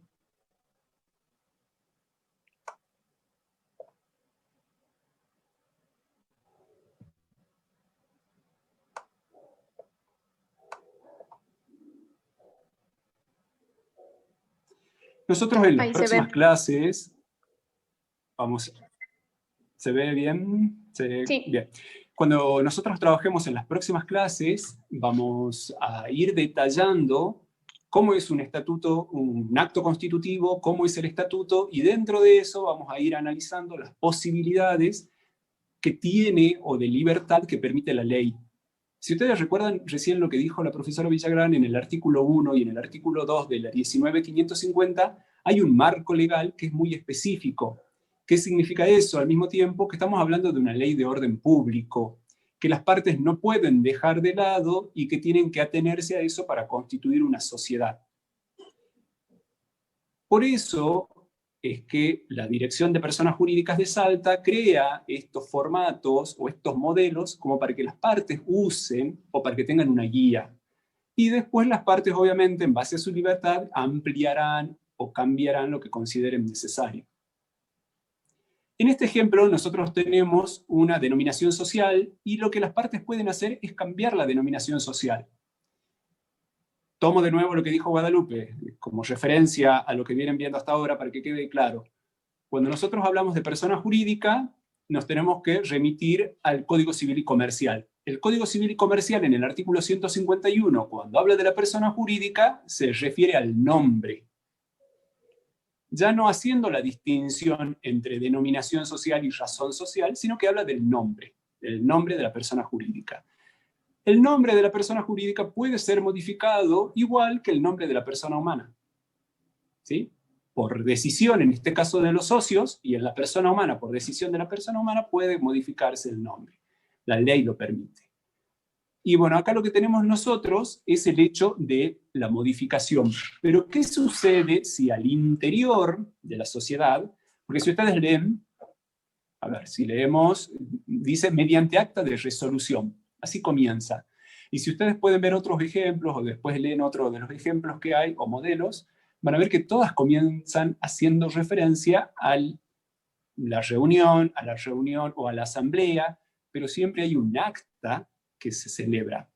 B: Nosotros en las próximas clases... Vamos, ¿se ve bien?
F: Sí.
B: Bien. Cuando nosotros trabajemos en las próximas clases, vamos a ir detallando cómo es un estatuto, un acto constitutivo, cómo es el estatuto, y dentro de eso vamos a ir analizando las posibilidades que tiene o de libertad que permite la ley. Si ustedes recuerdan recién lo que dijo la profesora Villagrán en el artículo 1 y en el artículo 2 de la 19.550, hay un marco legal que es muy específico. ¿Qué significa eso? Al mismo tiempo que estamos hablando de una ley de orden público, que las partes no pueden dejar de lado y que tienen que atenerse a eso para constituir una sociedad. Por eso es que la Dirección de Personas Jurídicas de Salta crea estos formatos o estos modelos como para que las partes usen o para que tengan una guía. Y después las partes, obviamente, en base a su libertad, ampliarán o cambiarán lo que consideren necesario. En este ejemplo nosotros tenemos una denominación social y lo que las partes pueden hacer es cambiar la denominación social. Tomo de nuevo lo que dijo Guadalupe como referencia a lo que vienen viendo hasta ahora para que quede claro. Cuando nosotros hablamos de persona jurídica, nos tenemos que remitir al Código Civil y Comercial. El Código Civil y Comercial en el artículo 151, cuando habla de la persona jurídica, se refiere al nombre. Ya no haciendo la distinción entre denominación social y razón social, sino que habla del nombre de la persona jurídica. El nombre de la persona jurídica puede ser modificado igual que el nombre de la persona humana. ¿Sí? Por decisión, en este caso de los socios, y en la persona humana, por decisión de la persona humana, puede modificarse el nombre. La ley lo permite. Y bueno, acá lo que tenemos nosotros es el hecho de la modificación. Pero ¿qué sucede si al interior de la sociedad, porque si ustedes leen, a ver, si leemos, dice mediante acta de resolución, así comienza. Y si ustedes pueden ver otros ejemplos, o después leen otro de los ejemplos que hay, o modelos, van a ver que todas comienzan haciendo referencia a la reunión o a la asamblea, pero siempre hay un acta que se celebra.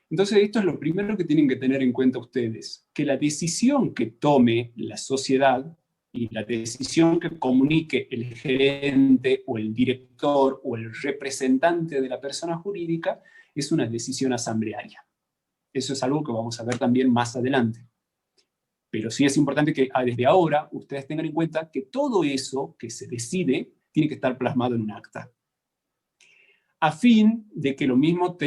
B: Entonces esto es lo primero que tienen que tener en cuenta ustedes, que la decisión que tome la sociedad y la decisión que comunique el gerente o el director o el representante de la persona jurídica es una decisión asamblearia. Eso es algo que vamos a ver también más adelante. Pero sí es importante que desde ahora ustedes tengan en cuenta que todo eso que se decide tiene que estar plasmado en un acta. a fin de que lo mismo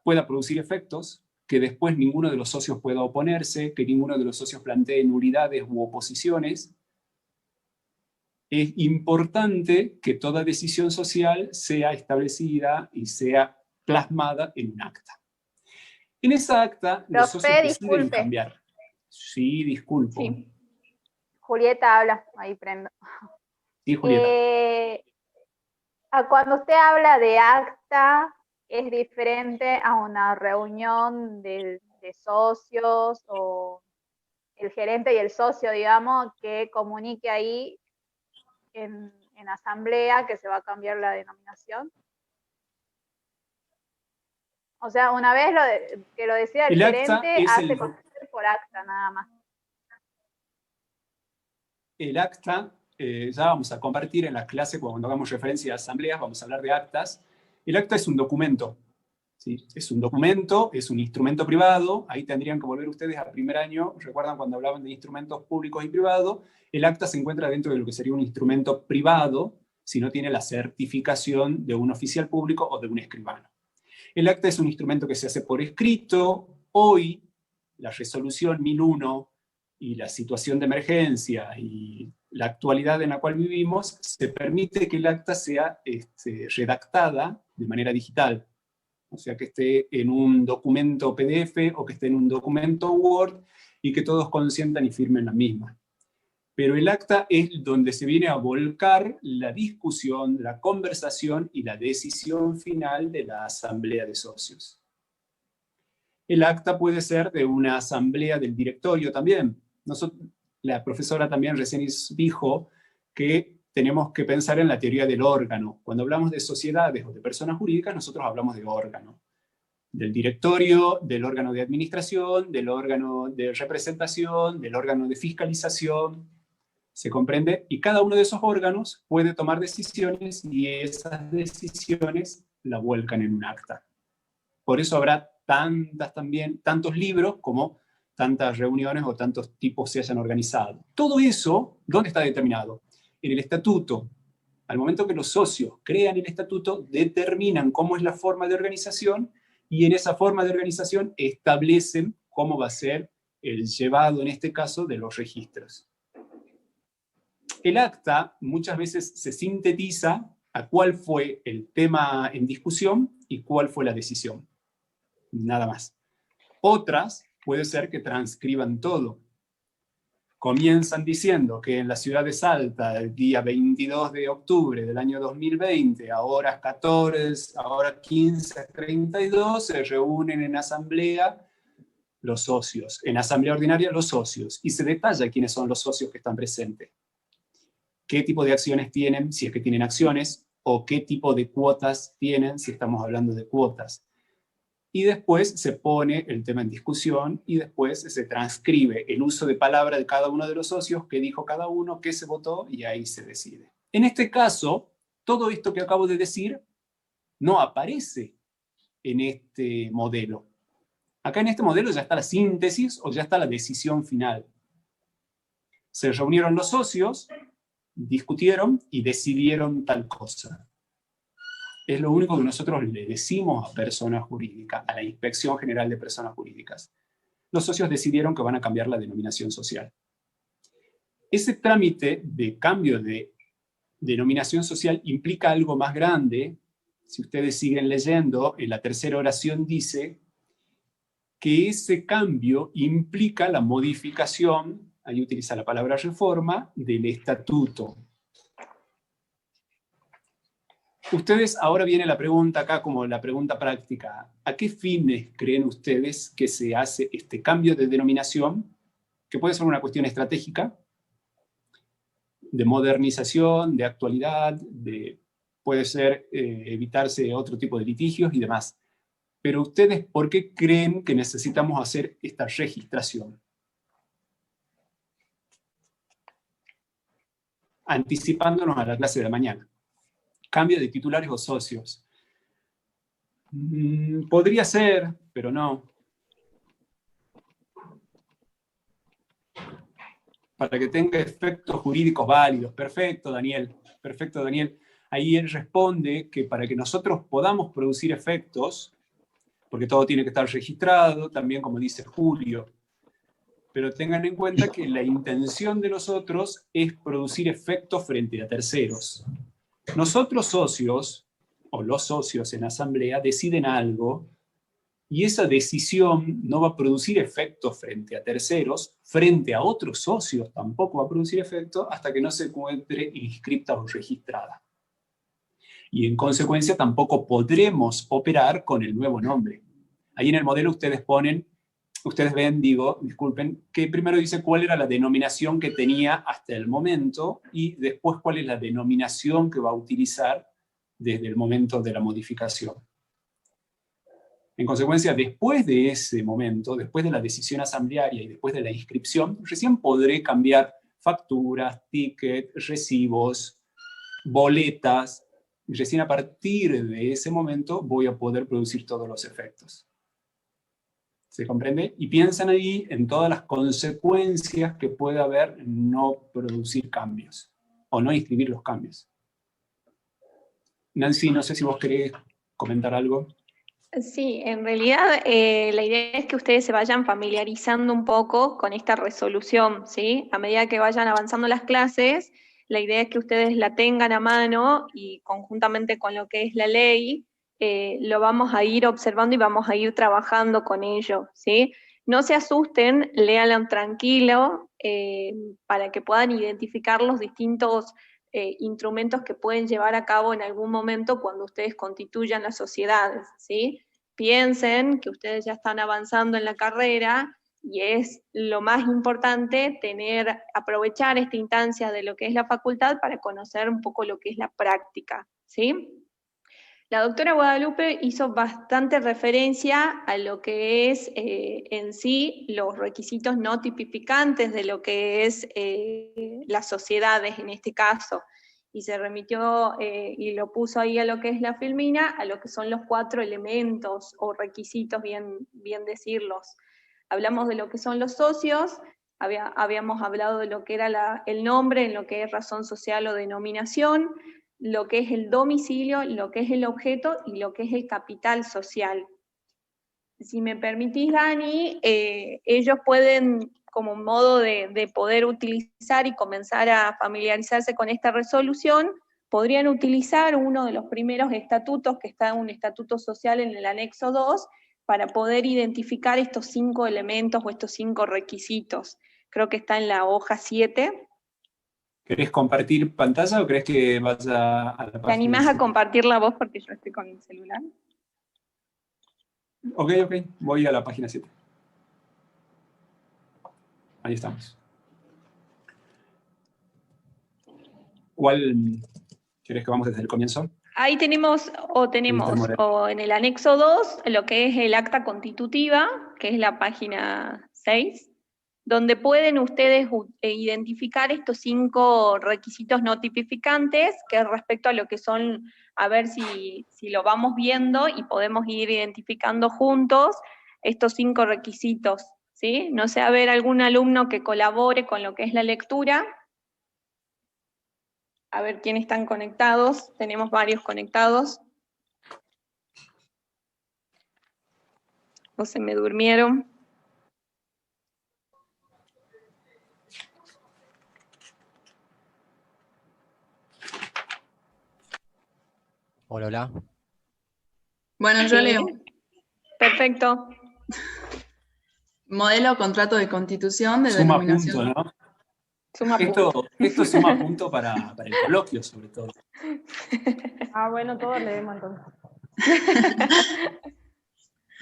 B: pueda producir efectos, que después ninguno de los socios pueda oponerse, que ninguno de los socios plantee nulidades u oposiciones. Es importante que toda decisión social sea establecida y sea plasmada en un acta. En esa acta, los socios deciden cambiar. Sí, disculpo.
E: Sí. Julieta habla, ahí prendo.
B: Sí, Julieta.
E: Cuando usted habla de acta, ¿es diferente a una reunión de socios o el gerente y el socio, digamos, que comunique ahí en asamblea que se va a cambiar la denominación? O sea, una vez que lo decida el gerente, hace conocer por acta nada más.
B: El acta, ya vamos a compartir en la clase, cuando hagamos referencia a asambleas, vamos a hablar de actas. El acta es un documento, ¿sí? Es un documento, es un instrumento privado. Ahí tendrían que volver ustedes al primer año. ¿Recuerdan cuando hablaban de instrumentos públicos y privados? El acta se encuentra dentro de lo que sería un instrumento privado si no tiene la certificación de un oficial público o de un escribano. El acta es un instrumento que se hace por escrito. Hoy, la resolución 1001 y la situación de emergencia y la actualidad en la cual vivimos, se permite que el acta sea redactada de manera digital. O sea, que esté en un documento PDF o que esté en un documento Word y que todos consientan y firmen la misma. Pero el acta es donde se viene a volcar la discusión, la conversación y la decisión final de la asamblea de socios. El acta puede ser de una asamblea del directorio también. La profesora también recién dijo que tenemos que pensar en la teoría del órgano. Cuando hablamos de sociedades o de personas jurídicas, nosotros hablamos de órgano. Del directorio, del órgano de administración, del órgano de representación, del órgano de fiscalización. ¿Se comprende? Y cada uno de esos órganos puede tomar decisiones y esas decisiones la vuelcan en un acta. Por eso habrá tantos libros como tantas reuniones o tantos tipos se hayan organizado. Todo eso, ¿dónde está determinado? En el estatuto. Al momento que los socios crean el estatuto, determinan cómo es la forma de organización y en esa forma de organización establecen cómo va a ser el llevado, en este caso, de los registros. El acta muchas veces se sintetiza a cuál fue el tema en discusión y cuál fue la decisión. Nada más. Otras puede ser que transcriban todo. Comienzan diciendo que en la ciudad de Salta, el día 22 de octubre del año 2020, a horas 14, a horas 15:32, se reúnen en asamblea los socios. En asamblea ordinaria los socios. Y se detalla quiénes son los socios que están presentes. Qué tipo de acciones tienen, si es que tienen acciones, o qué tipo de cuotas tienen, si estamos hablando de cuotas. Y después se pone el tema en discusión y después se transcribe el uso de palabra de cada uno de los socios, qué dijo cada uno, qué se votó, y ahí se decide. En este caso, todo esto que acabo de decir no aparece en este modelo. Acá en este modelo ya está la síntesis o ya está la decisión final. Se reunieron los socios, discutieron y decidieron tal cosa. Es lo único que nosotros le decimos a personas jurídicas, a la Inspección General de Personas Jurídicas. Los socios decidieron que van a cambiar la denominación social. Ese trámite de cambio de denominación social implica algo más grande. Si ustedes siguen leyendo, en la tercera oración dice que ese cambio implica la modificación, ahí utiliza la palabra reforma, del estatuto. Ustedes, ahora viene la pregunta acá como la pregunta práctica. ¿A qué fines creen ustedes que se hace este cambio de denominación? Que puede ser una cuestión estratégica, de modernización, de actualidad, puede ser evitarse otro tipo de litigios y demás. Pero ustedes, ¿por qué creen que necesitamos hacer esta registración? Anticipándonos a la clase de mañana. Cambio de titulares o socios. Podría ser, pero no. Para que tenga efectos jurídicos válidos. Perfecto, Daniel. Perfecto, Daniel. ahí él responde que para que nosotros podamos producir efectos, porque todo tiene que estar registrado, también como dice Julio, pero tengan en cuenta que la intención de nosotros es producir efectos frente a terceros. Nosotros socios, o los socios en asamblea, deciden algo, y esa decisión no va a producir efectos frente a terceros, frente a otros socios tampoco va a producir efectos hasta que no se encuentre inscripta o registrada. Y en consecuencia tampoco podremos operar con el nuevo nombre. Ahí en el modelo ustedes ven, disculpen, que primero dice cuál era la denominación que tenía hasta el momento y después cuál es la denominación que va a utilizar desde el momento de la modificación. En consecuencia, después de ese momento, después de la decisión asamblearia y después de la inscripción, recién podré cambiar facturas, tickets, recibos, boletas, y recién a partir de ese momento voy a poder producir todos los efectos. ¿Se comprende? Y piensan ahí en todas las consecuencias que puede haber en no producir cambios, o no inscribir los cambios. Nancy, no sé si vos querés comentar algo.
F: Sí, en realidad la idea es que ustedes se vayan familiarizando un poco con esta resolución, ¿sí? A medida que vayan avanzando las clases, la idea es que ustedes la tengan a mano y conjuntamente con lo que es la ley, lo vamos a ir observando y vamos a ir trabajando con ello, ¿sí? No se asusten, léanlo tranquilo, para que puedan identificar los distintos instrumentos que pueden llevar a cabo en algún momento cuando ustedes constituyan las sociedades, ¿sí? Piensen que ustedes ya están avanzando en la carrera y es lo más importante aprovechar esta instancia de lo que es la facultad para conocer un poco lo que es la práctica, ¿sí? La doctora Guadalupe hizo bastante referencia a lo que es en sí los requisitos no tipificantes de lo que es las sociedades en este caso, y se remitió y lo puso ahí a lo que es la filmina, a lo que son los 4 elementos o requisitos, bien decirlos. Hablamos de lo que son los socios, habíamos hablado de lo que era el nombre, en lo que es razón social o denominación, lo que es el domicilio, lo que es el objeto y lo que es el capital social. Si me permitís, Dani, ellos pueden, como modo de poder utilizar y comenzar a familiarizarse con esta resolución, podrían utilizar uno de los primeros estatutos, que está un estatuto social en el anexo 2, para poder identificar estos 5 elementos o estos 5 requisitos. Creo que está en la hoja 7.
B: ¿Querés compartir pantalla o crees que vaya a la página?
F: ¿Te animás a compartir la voz porque yo estoy con el celular?
B: Ok, voy a la página 7. Ahí estamos. ¿Cuál querés que vamos desde el comienzo?
F: Ahí tenemos o en el anexo 2, lo que es el acta constitutiva, que es la página 6, donde pueden ustedes identificar estos 5 requisitos no tipificantes, que respecto a lo que son, a ver si lo vamos viendo y podemos ir identificando juntos estos 5 requisitos, ¿sí? No sé, a ver, algún alumno que colabore con lo que es la lectura. A ver quiénes están conectados, tenemos varios conectados. O se me durmieron.
J: Hola.
H: Bueno, yo leo.
F: Perfecto.
H: Modelo contrato de constitución de denominación.
B: Punto, ¿no? Esto suma punto para el coloquio, sobre todo.
L: Bueno, todos leemos entonces.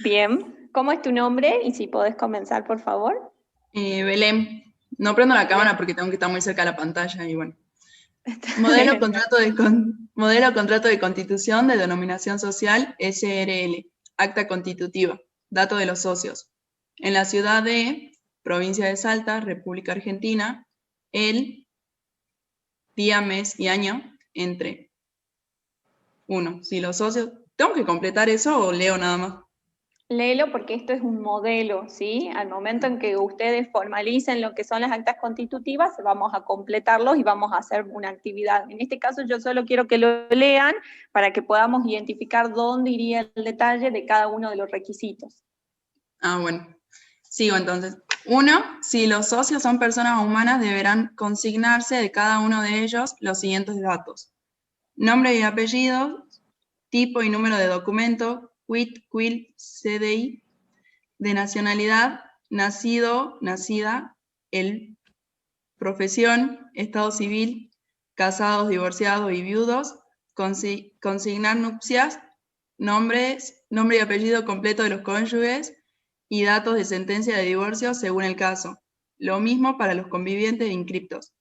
F: Bien. ¿Cómo es tu nombre? Y si podés comenzar, por favor.
H: Belén. No prendo la cámara porque tengo que estar muy cerca de la pantalla y bueno. Modelo contrato de constitución de denominación social SRL. Acta constitutiva. Dato de los socios. En la ciudad de Provincia de Salta, República Argentina, el día, mes y año entre 1. Si los socios... ¿Tengo que completar eso o leo nada más?
F: Léelo porque esto es un modelo, ¿sí? Al momento en que ustedes formalicen lo que son las actas constitutivas, vamos a completarlos y vamos a hacer una actividad. En este caso yo solo quiero que lo lean para que podamos identificar dónde iría el detalle de cada uno de los requisitos.
H: Ah, bueno. Sigo entonces. 1. Si los socios son personas humanas, deberán consignarse de cada uno de ellos los siguientes datos: nombre y apellido, tipo y número de documento, quit, quil, CDI, de nacionalidad, nacido, nacida, profesión, estado civil, casados, divorciados y viudos, consignar nupcias, nombre y apellido completo de los cónyuges y datos de sentencia de divorcio según el caso. Lo mismo para los convivientes e inscriptos,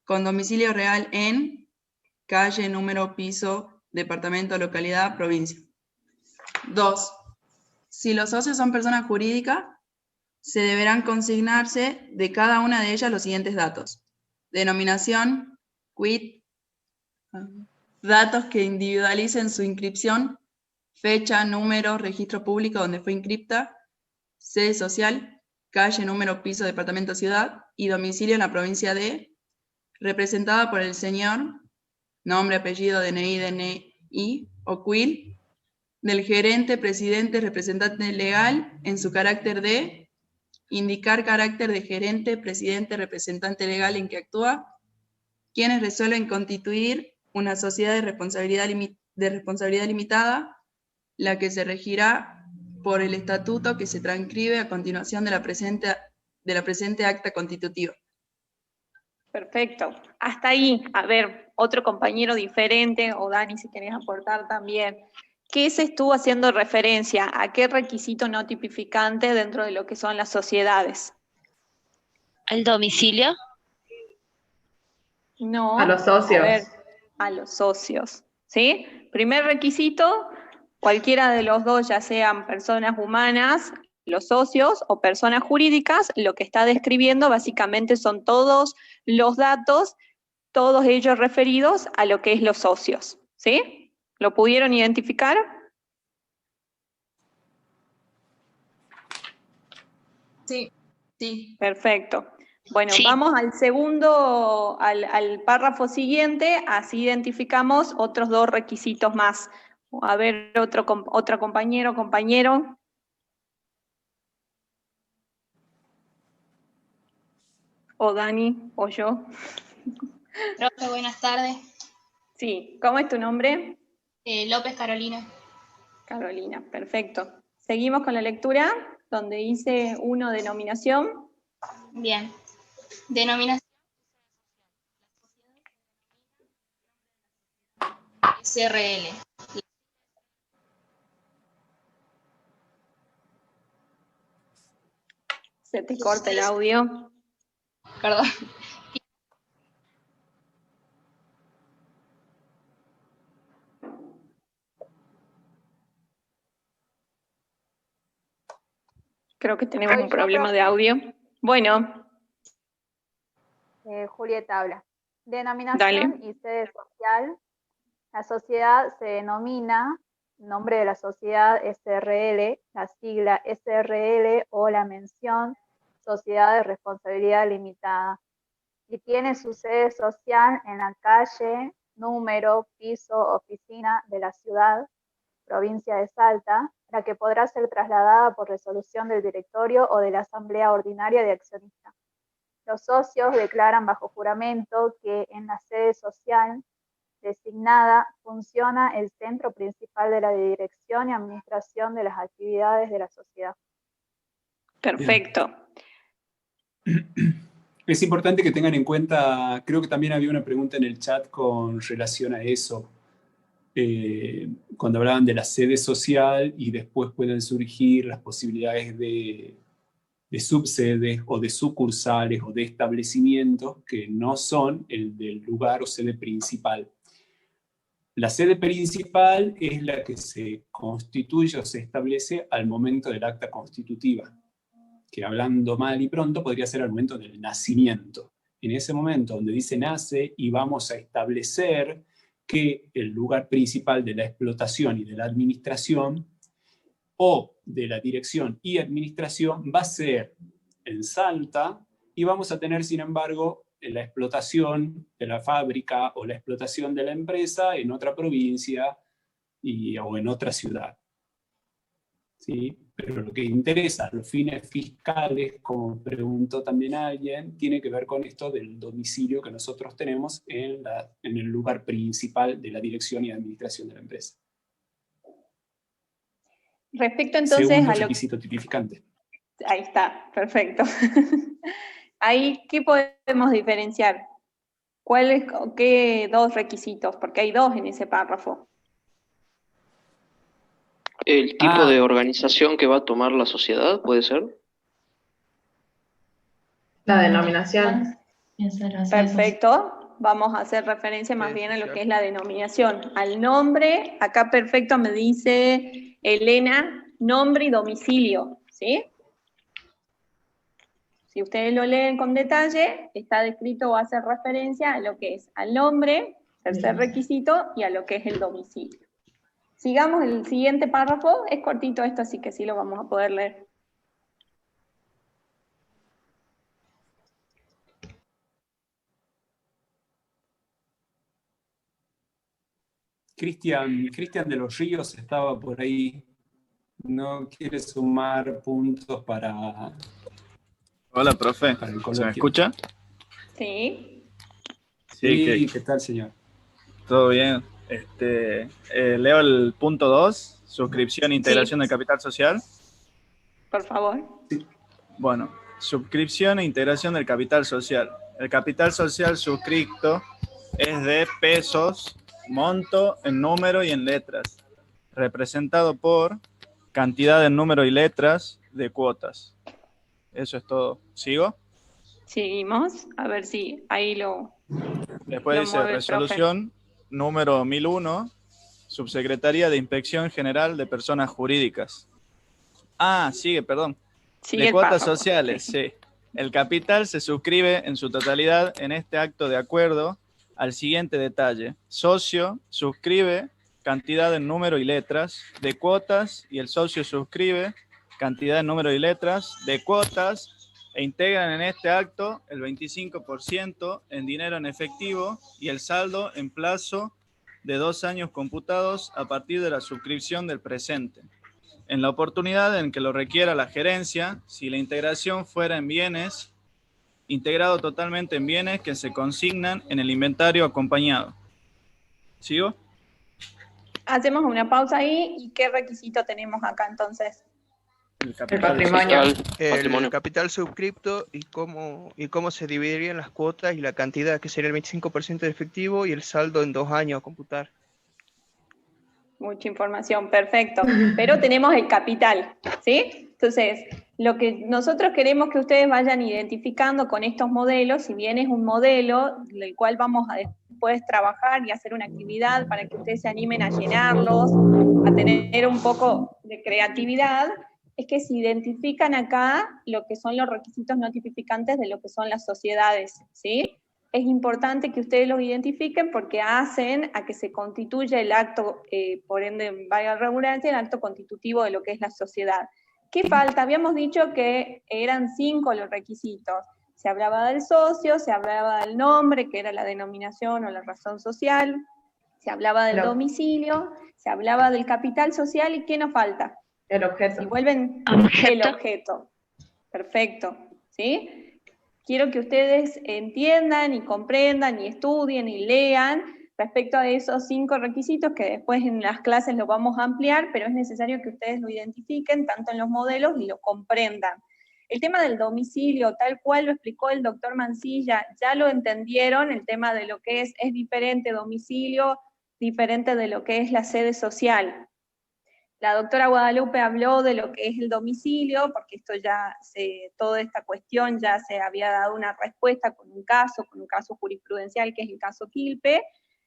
H: con domicilio real en calle, número, piso, departamento, localidad, provincia. 2. Si los socios son personas jurídicas, se deberán consignarse de cada una de ellas los siguientes datos: denominación, quit, datos que individualicen su inscripción, fecha, número, registro público donde fue inscripta, sede social, calle, número, piso, departamento, ciudad y domicilio en la provincia de, representada por el señor, nombre, apellido, DNI o quil, del gerente, presidente, representante legal en su carácter de, indicar carácter de gerente, presidente, representante legal en que actúa, quienes resuelven constituir una sociedad de responsabilidad limitada, la que se regirá por el estatuto que se transcribe a continuación de la presente acta constitutiva.
F: Perfecto. Hasta ahí, a ver, otro compañero diferente, o Dani, si querés aportar también. ¿Qué se estuvo haciendo referencia? ¿A qué requisito no tipificante dentro de lo que son las sociedades?
M: ¿El domicilio?
F: No.
L: A los socios.
F: A ver, a los socios, ¿sí? Primer requisito, cualquiera de los dos, ya sean personas humanas, los socios, o personas jurídicas, lo que está describiendo básicamente son todos los datos, todos ellos referidos a lo que es los socios, ¿sí? ¿Lo pudieron identificar?
H: Sí. Sí.
F: Perfecto. Bueno,
M: Sí.
F: Vamos al segundo, al párrafo siguiente, así identificamos otros dos requisitos más. A ver, otro compañero. O Dani, o yo.
N: Profe, buenas tardes.
F: Sí, ¿cómo es tu nombre?
N: López Carolina.
F: Carolina, perfecto. Seguimos con la lectura, donde dice 1, denominación.
N: Bien. Denominación. SRL.
F: Se te corta el audio.
N: Perdón.
F: Creo que tenemos un problema de audio. Bueno.
E: Julieta habla. Denominación
F: Dale.
E: y sede social. La sociedad se denomina, nombre de la sociedad SRL, la sigla SRL o la mención Sociedad de Responsabilidad Limitada. Y tiene su sede social en la calle, número, piso, oficina de la ciudad, provincia de Salta, la que podrá ser trasladada por resolución del directorio o de la asamblea ordinaria de accionistas. Los socios declaran bajo juramento que en la sede social designada funciona el centro principal de la dirección y administración de las actividades de la sociedad.
F: Perfecto.
B: Es importante que tengan en cuenta, creo que también había una pregunta en el chat con relación a eso, cuando hablaban de la sede social y después pueden surgir las posibilidades de subsedes o de sucursales o de establecimientos que no son el del lugar o sede principal. La sede principal es la que se constituye o se establece al momento del acta constitutiva, que hablando mal y pronto podría ser al momento del nacimiento. En ese momento donde dice nace y vamos a establecer que el lugar principal de la explotación y de la administración o de la dirección y administración va a ser en Salta, y vamos a tener, sin embargo, la explotación de la fábrica o la explotación de la empresa en otra provincia o en otra ciudad. ¿Sí? Pero lo que interesa a los fines fiscales, como preguntó también alguien, tiene que ver con esto del domicilio que nosotros tenemos en el lugar principal de la dirección y administración de la empresa.
F: Respecto entonces
B: Segundo
F: a lo
B: requisito tipificante.
F: Ahí está, perfecto. Ahí, ¿qué podemos diferenciar? ¿Qué dos requisitos? Porque hay dos en ese párrafo.
I: ¿El tipo de organización que va a tomar la sociedad, puede ser?
L: La denominación.
F: Perfecto. Vamos a hacer referencia más bien a lo que es la denominación. Al nombre, acá perfecto me dice Elena, nombre y domicilio, ¿sí? Si ustedes lo leen con detalle, está descrito o hace referencia a lo que es al nombre, tercer requisito, y a lo que es el domicilio. Sigamos el siguiente párrafo, es cortito esto, así que sí lo vamos a poder leer.
B: Cristian de los Ríos estaba por ahí. ¿No quiere sumar puntos para...
O: Hola, profe. ¿Se me escucha?
F: Sí.
B: Sí, ¿qué tal, señor?
O: Todo bien. Leo el punto 2, suscripción e integración del capital social.
F: Por favor.
B: Sí.
O: Bueno, suscripción e integración del capital social. El capital social suscrito es de pesos, monto en número y en letras, representado por cantidad en número y letras de cuotas. Eso es todo. ¿Sigo?
F: Seguimos, a ver si ahí lo...
O: Después dice resolución número 1001, Subsecretaría de Inspección General de Personas Jurídicas. Sigue, perdón.
F: Sigue
O: de cuotas
F: párrafo,
O: sociales, sí. El capital se suscribe en su totalidad en este acto de acuerdo al siguiente detalle. Socio suscribe cantidad en número y letras de cuotas y el socio suscribe cantidad en número y letras de cuotas e integran en este acto el 25% en dinero en efectivo y el saldo en plazo de 2 años computados a partir de la suscripción del presente. En la oportunidad en que lo requiera la gerencia, si la integración fuera en bienes, integrado totalmente en bienes que se consignan en el inventario acompañado. ¿Sigo?
F: Hacemos una pausa ahí. ¿Y qué requisito tenemos acá entonces?
O: El
L: patrimonio.
P: El capital suscripto y cómo se dividirían las cuotas y la cantidad, que sería el 25% de efectivo y el saldo en 2 años a computar.
F: Mucha información, perfecto. Pero tenemos el capital, ¿sí? Entonces, lo que nosotros queremos que ustedes vayan identificando con estos modelos, si bien es un modelo del cual vamos a después trabajar y hacer una actividad para que ustedes se animen a llenarlos, a tener un poco de creatividad, es que se identifican acá lo que son los requisitos no tipificantes de lo que son las sociedades, ¿sí? Es importante que ustedes los identifiquen porque hacen a que se constituya el acto, por ende, valga la redundancia, el acto constitutivo de lo que es la sociedad. ¿Qué falta? Habíamos dicho que eran 5 los requisitos. Se hablaba del socio, se hablaba del nombre, que era la denominación o la razón social, se hablaba del domicilio, se hablaba del capital social, ¿y qué nos falta?
L: El objeto.
F: Si vuelven, el objeto. Perfecto, ¿sí? Quiero que ustedes entiendan y comprendan y estudien y lean respecto a esos 5 requisitos que después en las clases lo vamos a ampliar, pero es necesario que ustedes lo identifiquen tanto en los modelos y lo comprendan. El tema del domicilio, tal cual lo explicó el doctor Mancilla, ya lo entendieron, el tema de lo que es diferente domicilio, diferente de lo que es la sede social. La doctora Guadalupe habló de lo que es el domicilio, porque esto ya toda esta cuestión ya se había dado una respuesta con un caso jurisprudencial, que es el caso Quilpe,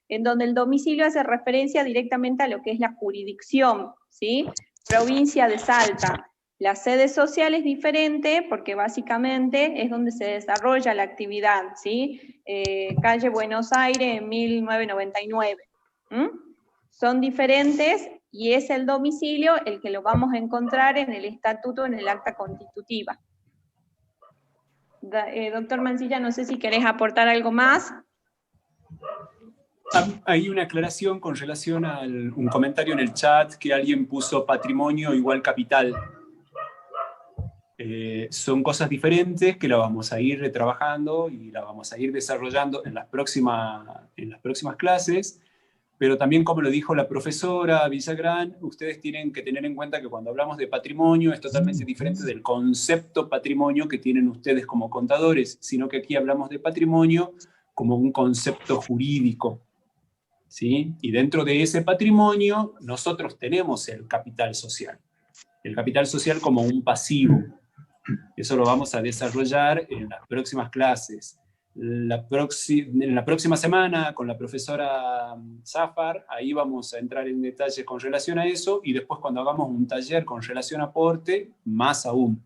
F: en donde el domicilio hace referencia directamente a lo que es la jurisdicción, ¿sí? Provincia de Salta. La sede social es diferente porque básicamente es donde se desarrolla la actividad, ¿sí? Calle Buenos Aires en 1999. Son diferentes y es el domicilio el que lo vamos a encontrar en el estatuto, en el acta constitutiva. Doctor Mancilla, no sé si querés aportar algo más.
B: Hay una aclaración con relación a un comentario en el chat que alguien puso patrimonio igual capital. Son cosas diferentes que la vamos a ir retrabajando y la vamos a ir desarrollando en las próximas clases, pero también, como lo dijo la profesora Villagrán, ustedes tienen que tener en cuenta que cuando hablamos de patrimonio es totalmente diferente del concepto patrimonio que tienen ustedes como contadores, sino que aquí hablamos de patrimonio como un concepto jurídico, ¿sí? Y dentro de ese patrimonio nosotros tenemos el capital social como un pasivo. Eso lo vamos a desarrollar en las próximas clases. En la próxima semana con la profesora Zafar, ahí vamos a entrar en detalle con relación a eso, y después cuando hagamos un taller con relación a aporte, más aún.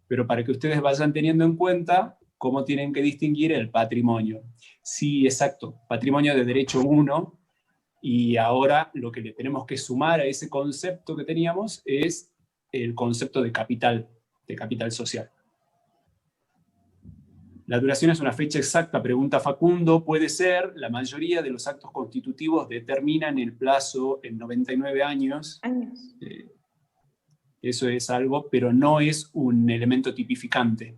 B: Pero para que ustedes vayan teniendo en cuenta cómo tienen que distinguir el patrimonio. Sí, exacto, patrimonio de derecho 1, y ahora lo que le tenemos que sumar a ese concepto que teníamos es el concepto de capital social. La duración es una fecha exacta, pregunta Facundo, puede ser, la mayoría de los actos constitutivos determinan el plazo en 99 años. Eso es algo, pero no es un elemento tipificante.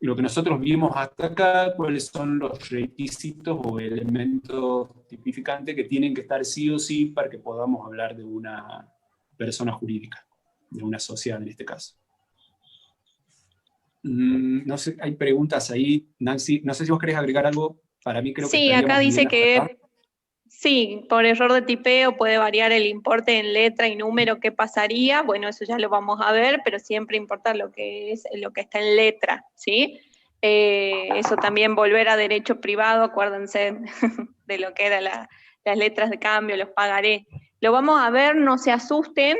B: Lo que nosotros vimos hasta acá, cuáles son los requisitos o elementos tipificantes que tienen que estar sí o sí para que podamos hablar de una persona jurídica, de una sociedad en este caso. No sé, hay preguntas ahí. Nancy, no sé si vos querés agregar algo. Para mí creo que
F: sí, acá dice que
B: acá.
F: Sí, por error de tipeo puede variar el importe en letra y número, ¿qué pasaría? Bueno, eso ya lo vamos a ver, pero siempre importa lo que está en letra, ¿sí? Eso también, volver a derecho privado, acuérdense de lo que eran las letras de cambio, los pagaré. Lo vamos a ver, no se asusten.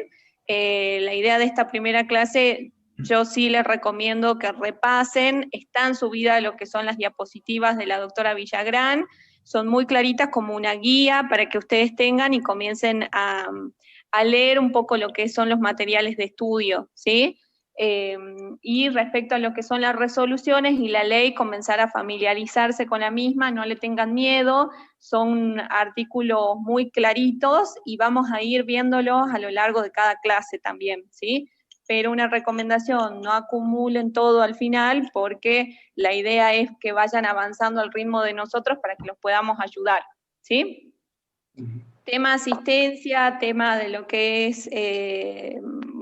F: La idea de esta primera clase, yo sí les recomiendo que repasen, están subidas lo que son las diapositivas de la doctora Villagrán, son muy claritas como una guía para que ustedes tengan y comiencen a leer un poco lo que son los materiales de estudio, ¿sí? Y respecto a lo que son las resoluciones y la ley, comenzar a familiarizarse con la misma, no le tengan miedo, son artículos muy claritos y vamos a ir viéndolos a lo largo de cada clase también, ¿sí? Pero una recomendación, no acumulen todo al final, porque la idea es que vayan avanzando al ritmo de nosotros para que los podamos ayudar, ¿sí? Tema asistencia, tema de lo que es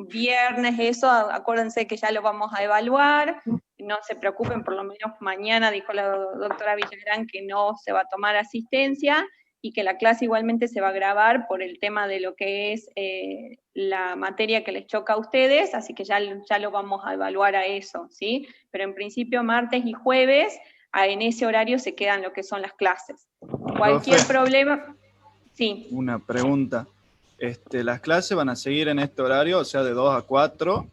F: viernes, eso, acuérdense que ya lo vamos a evaluar, no se preocupen, por lo menos mañana dijo la doctora Villagrán que no se va a tomar asistencia, y que la clase igualmente se va a grabar por el tema de lo que es la materia que les choca a ustedes, así que ya lo vamos a evaluar a eso, ¿sí? Pero en principio martes y jueves, en ese horario se quedan lo que son las clases. Cualquier problema... Sí.
O: Una pregunta. ¿Las clases van a seguir en este horario, o sea, de 2 a 4?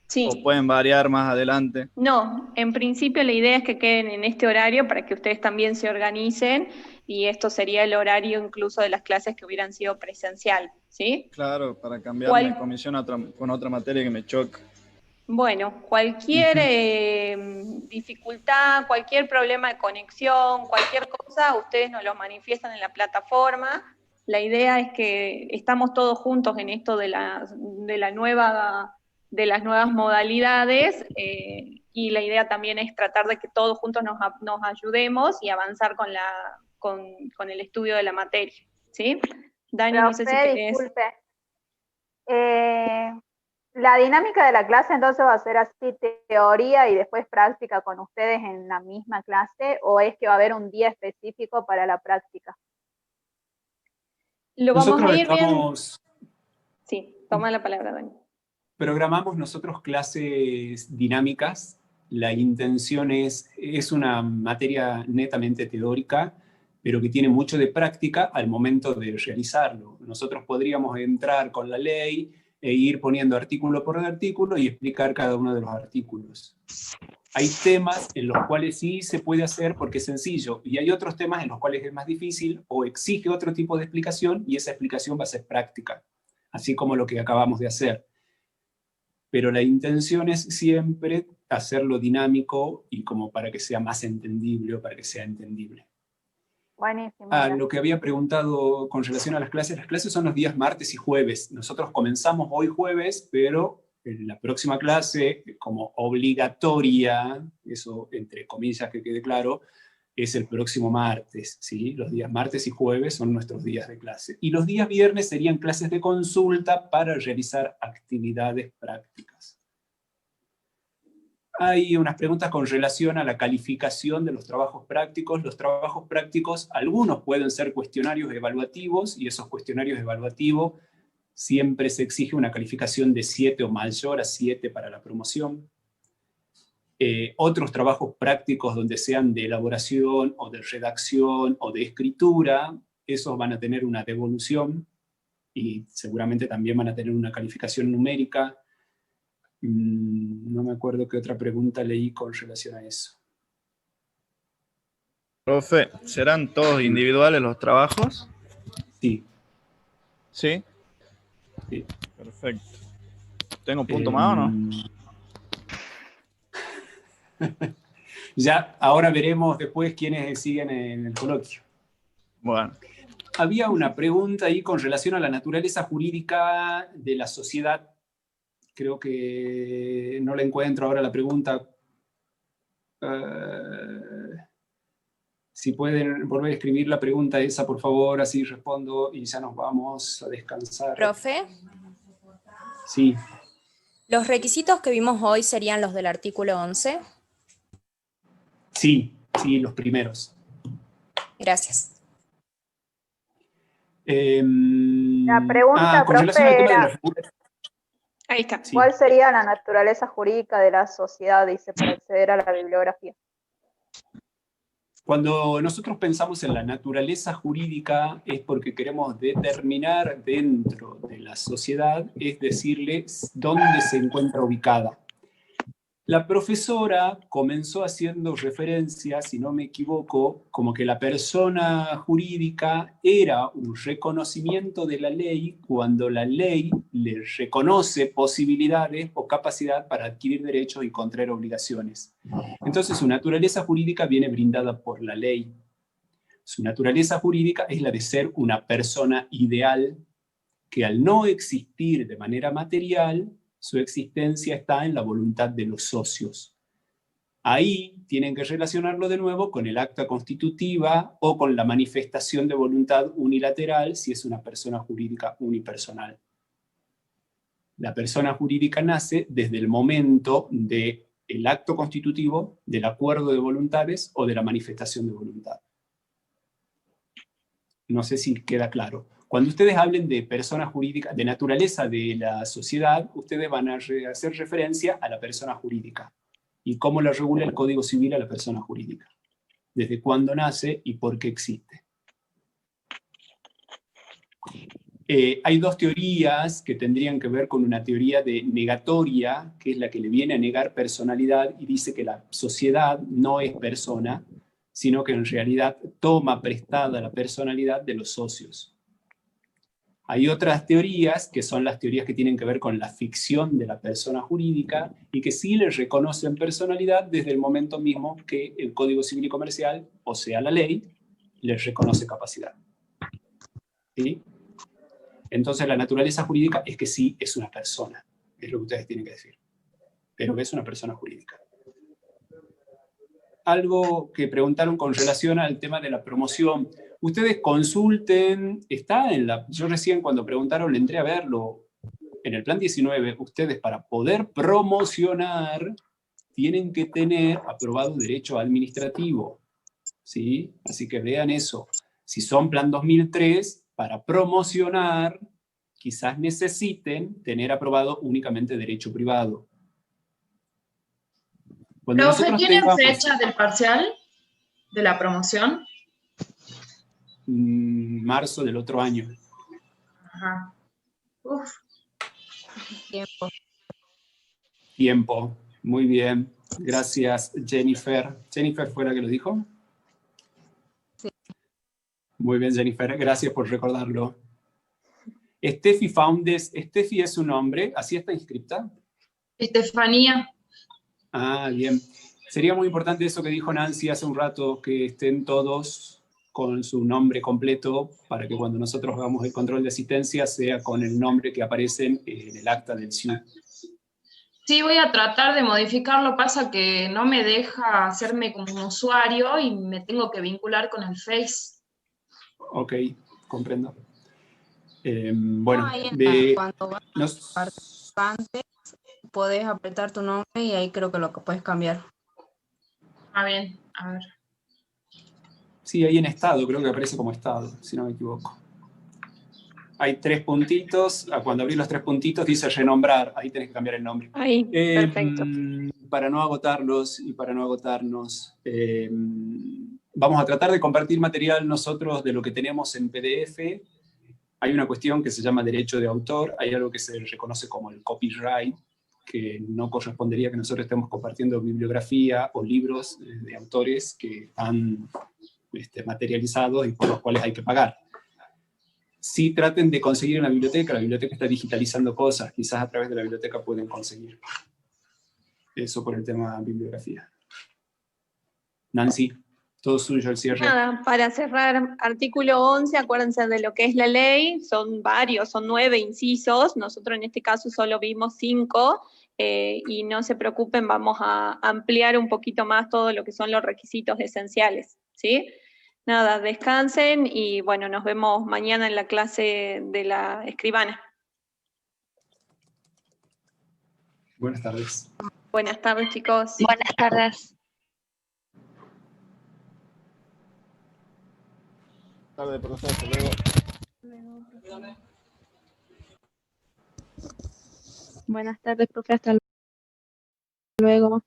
O: Sí. ¿O pueden variar más adelante?
F: No, en principio la idea es que queden en este horario para que ustedes también se organicen, y esto sería el horario incluso de las clases que hubieran sido presencial, ¿sí?
O: Claro, para cambiar mi comisión con otra materia que me choca.
F: Bueno, cualquier dificultad, cualquier problema de conexión, cualquier cosa, ustedes nos lo manifiestan en la plataforma. La idea es que estamos todos juntos en esto de las nuevas modalidades, y la idea también es tratar de que todos juntos nos ayudemos y avanzar con el estudio de la materia, ¿sí? Dani, no sé si querés...
E: Disculpe. La dinámica de la clase entonces va a ser así, teoría y después práctica con ustedes en la misma clase, ¿o es que va a haber un día específico para la práctica?
F: Lo vamos a ir viendo. Sí, toma la palabra, Dani.
B: Programamos nosotros clases dinámicas. La intención es una materia netamente teórica, pero que tiene mucho de práctica al momento de realizarlo. Nosotros podríamos entrar con la ley e ir poniendo artículo por artículo y explicar cada uno de los artículos. Hay temas en los cuales sí se puede hacer porque es sencillo, y hay otros temas en los cuales es más difícil o exige otro tipo de explicación, y esa explicación va a ser práctica, así como lo que acabamos de hacer. Pero la intención es siempre hacerlo dinámico y como para que sea más entendible o para que sea entendible.
E: Buenísimo.
B: Lo que había preguntado con relación a las clases son los días martes y jueves. Nosotros comenzamos hoy jueves, pero en la próxima clase, como obligatoria, eso entre comillas que quede claro, es el próximo martes, ¿sí? Los días martes y jueves son nuestros días de clase. Y los días viernes serían clases de consulta para realizar actividades prácticas. Hay unas preguntas con relación a la calificación de los trabajos prácticos. Los trabajos prácticos, algunos pueden ser cuestionarios evaluativos, y esos cuestionarios evaluativos siempre se exige una calificación de 7 o mayor a 7 para la promoción. Otros trabajos prácticos donde sean de elaboración o de redacción o de escritura, esos van a tener una devolución y seguramente también van a tener una calificación numérica. No me acuerdo qué otra pregunta leí con relación a eso.
O: Profe, ¿serán todos individuales los trabajos?
B: Sí.
O: ¿Sí?
B: Sí.
O: Perfecto. ¿Tengo punto más o no?
B: Ya, ahora veremos después quiénes siguen en el coloquio.
O: Bueno.
B: Había una pregunta ahí con relación a la naturaleza jurídica de la sociedad. Creo que no la encuentro ahora la pregunta. Si pueden volver a escribir la pregunta esa, por favor, así respondo y ya nos vamos a descansar.
Q: Profe.
B: Sí.
Q: ¿Los requisitos que vimos hoy serían los del artículo 11?
B: Sí, sí, los primeros.
Q: Gracias.
E: La pregunta,
B: con relación al tema de la...
F: Ahí está.
B: Sí.
E: ¿Cuál sería la naturaleza jurídica de la sociedad, dice, para acceder a la bibliografía?
B: Cuando nosotros pensamos en la naturaleza jurídica es porque queremos determinar dentro de la sociedad, es decirle dónde se encuentra ubicada. La profesora comenzó haciendo referencia, si no me equivoco, como que la persona jurídica era un reconocimiento de la ley cuando la ley le reconoce posibilidades o capacidad para adquirir derechos y contraer obligaciones. Entonces su naturaleza jurídica viene brindada por la ley. Su naturaleza jurídica es la de ser una persona ideal que al no existir de manera material, su existencia está en la voluntad de los socios. Ahí tienen que relacionarlo de nuevo con el acta constitutiva o con la manifestación de voluntad unilateral si es una persona jurídica unipersonal. La persona jurídica nace desde el momento del acto constitutivo, del acuerdo de voluntades o de la manifestación de voluntad. No sé si queda claro. Cuando ustedes hablen de persona jurídica, de naturaleza de la sociedad, ustedes van a hacer referencia a la persona jurídica y cómo la regula el Código Civil a la persona jurídica, desde cuándo nace y por qué existe. Hay dos teorías que tendrían que ver con una teoría de negatoria, que es la que le viene a negar personalidad y dice que la sociedad no es persona, sino que en realidad toma prestada la personalidad de los socios. Hay otras teorías, que son las teorías que tienen que ver con la ficción de la persona jurídica, y que sí le reconocen personalidad desde el momento mismo que el Código Civil y Comercial, o sea la ley, les reconoce capacidad. ¿Sí? Entonces la naturaleza jurídica es que sí es una persona, es lo que ustedes tienen que decir, pero que es una persona jurídica. Algo que preguntaron con relación al tema de la promoción. Ustedes consulten, está en la... Yo recién cuando preguntaron le entré a verlo. En el plan 19, ustedes para poder promocionar tienen que tener aprobado derecho administrativo. ¿Sí? Así que vean eso. Si son plan 2003, para promocionar quizás necesiten tener aprobado únicamente derecho privado.
C: ¿Profe, tienen fecha del parcial de la promoción?
B: Marzo del otro año.
C: Ajá. Uf.
L: Tiempo.
B: Tiempo. Muy bien. Gracias, Jennifer. ¿Jennifer fue la que lo dijo?
L: Sí.
B: Muy bien, Jennifer. Gracias por recordarlo. Steffi Foundes. Steffi es su nombre. ¿Así está inscripta?
C: Estefanía.
B: Ah, bien. Sería muy importante eso que dijo Nancy hace un rato, que estén todos con su nombre completo para que cuando nosotros hagamos el control de asistencia sea con el nombre que aparece en el acta del SIU.
C: Sí, voy a tratar de modificarlo. Pasa que no me deja hacerme como un usuario y me tengo que vincular con el Face.
B: Ok, comprendo. Bueno,
L: Cuando vas a participantes, podés apretar tu nombre y ahí creo que lo que puedes cambiar.
C: Ah, bien, a ver.
B: Sí, ahí en estado, creo que aparece como estado, si no me equivoco. Hay 3 puntitos, cuando abrís los 3 puntitos dice renombrar, ahí tenés que cambiar el nombre.
F: Ahí, perfecto.
B: Para no agotarlos y para no agotarnos, vamos a tratar de compartir material nosotros de lo que tenemos en PDF. Hay una cuestión que se llama derecho de autor, hay algo que se reconoce como el copyright, que no correspondería que nosotros estemos compartiendo bibliografía o libros de autores que están materializados y por los cuales hay que pagar. Sí, traten de conseguir en la biblioteca está digitalizando cosas, quizás a través de la biblioteca pueden conseguir. Eso por el tema bibliografía. Nancy, todo suyo el cierre.
F: Nada, para cerrar, artículo 11, acuérdense de lo que es la ley, son varios, son 9 incisos, nosotros en este caso solo vimos 5, y no se preocupen, vamos a ampliar un poquito más todo lo que son los requisitos esenciales, ¿sí? Nada, descansen y bueno, nos vemos mañana en la clase de la escribana.
B: Buenas tardes.
F: Buenas tardes, chicos.
M: Buenas tardes.
O: Tarde, profesor, hasta luego.
D: Buenas tardes, profe, hasta luego.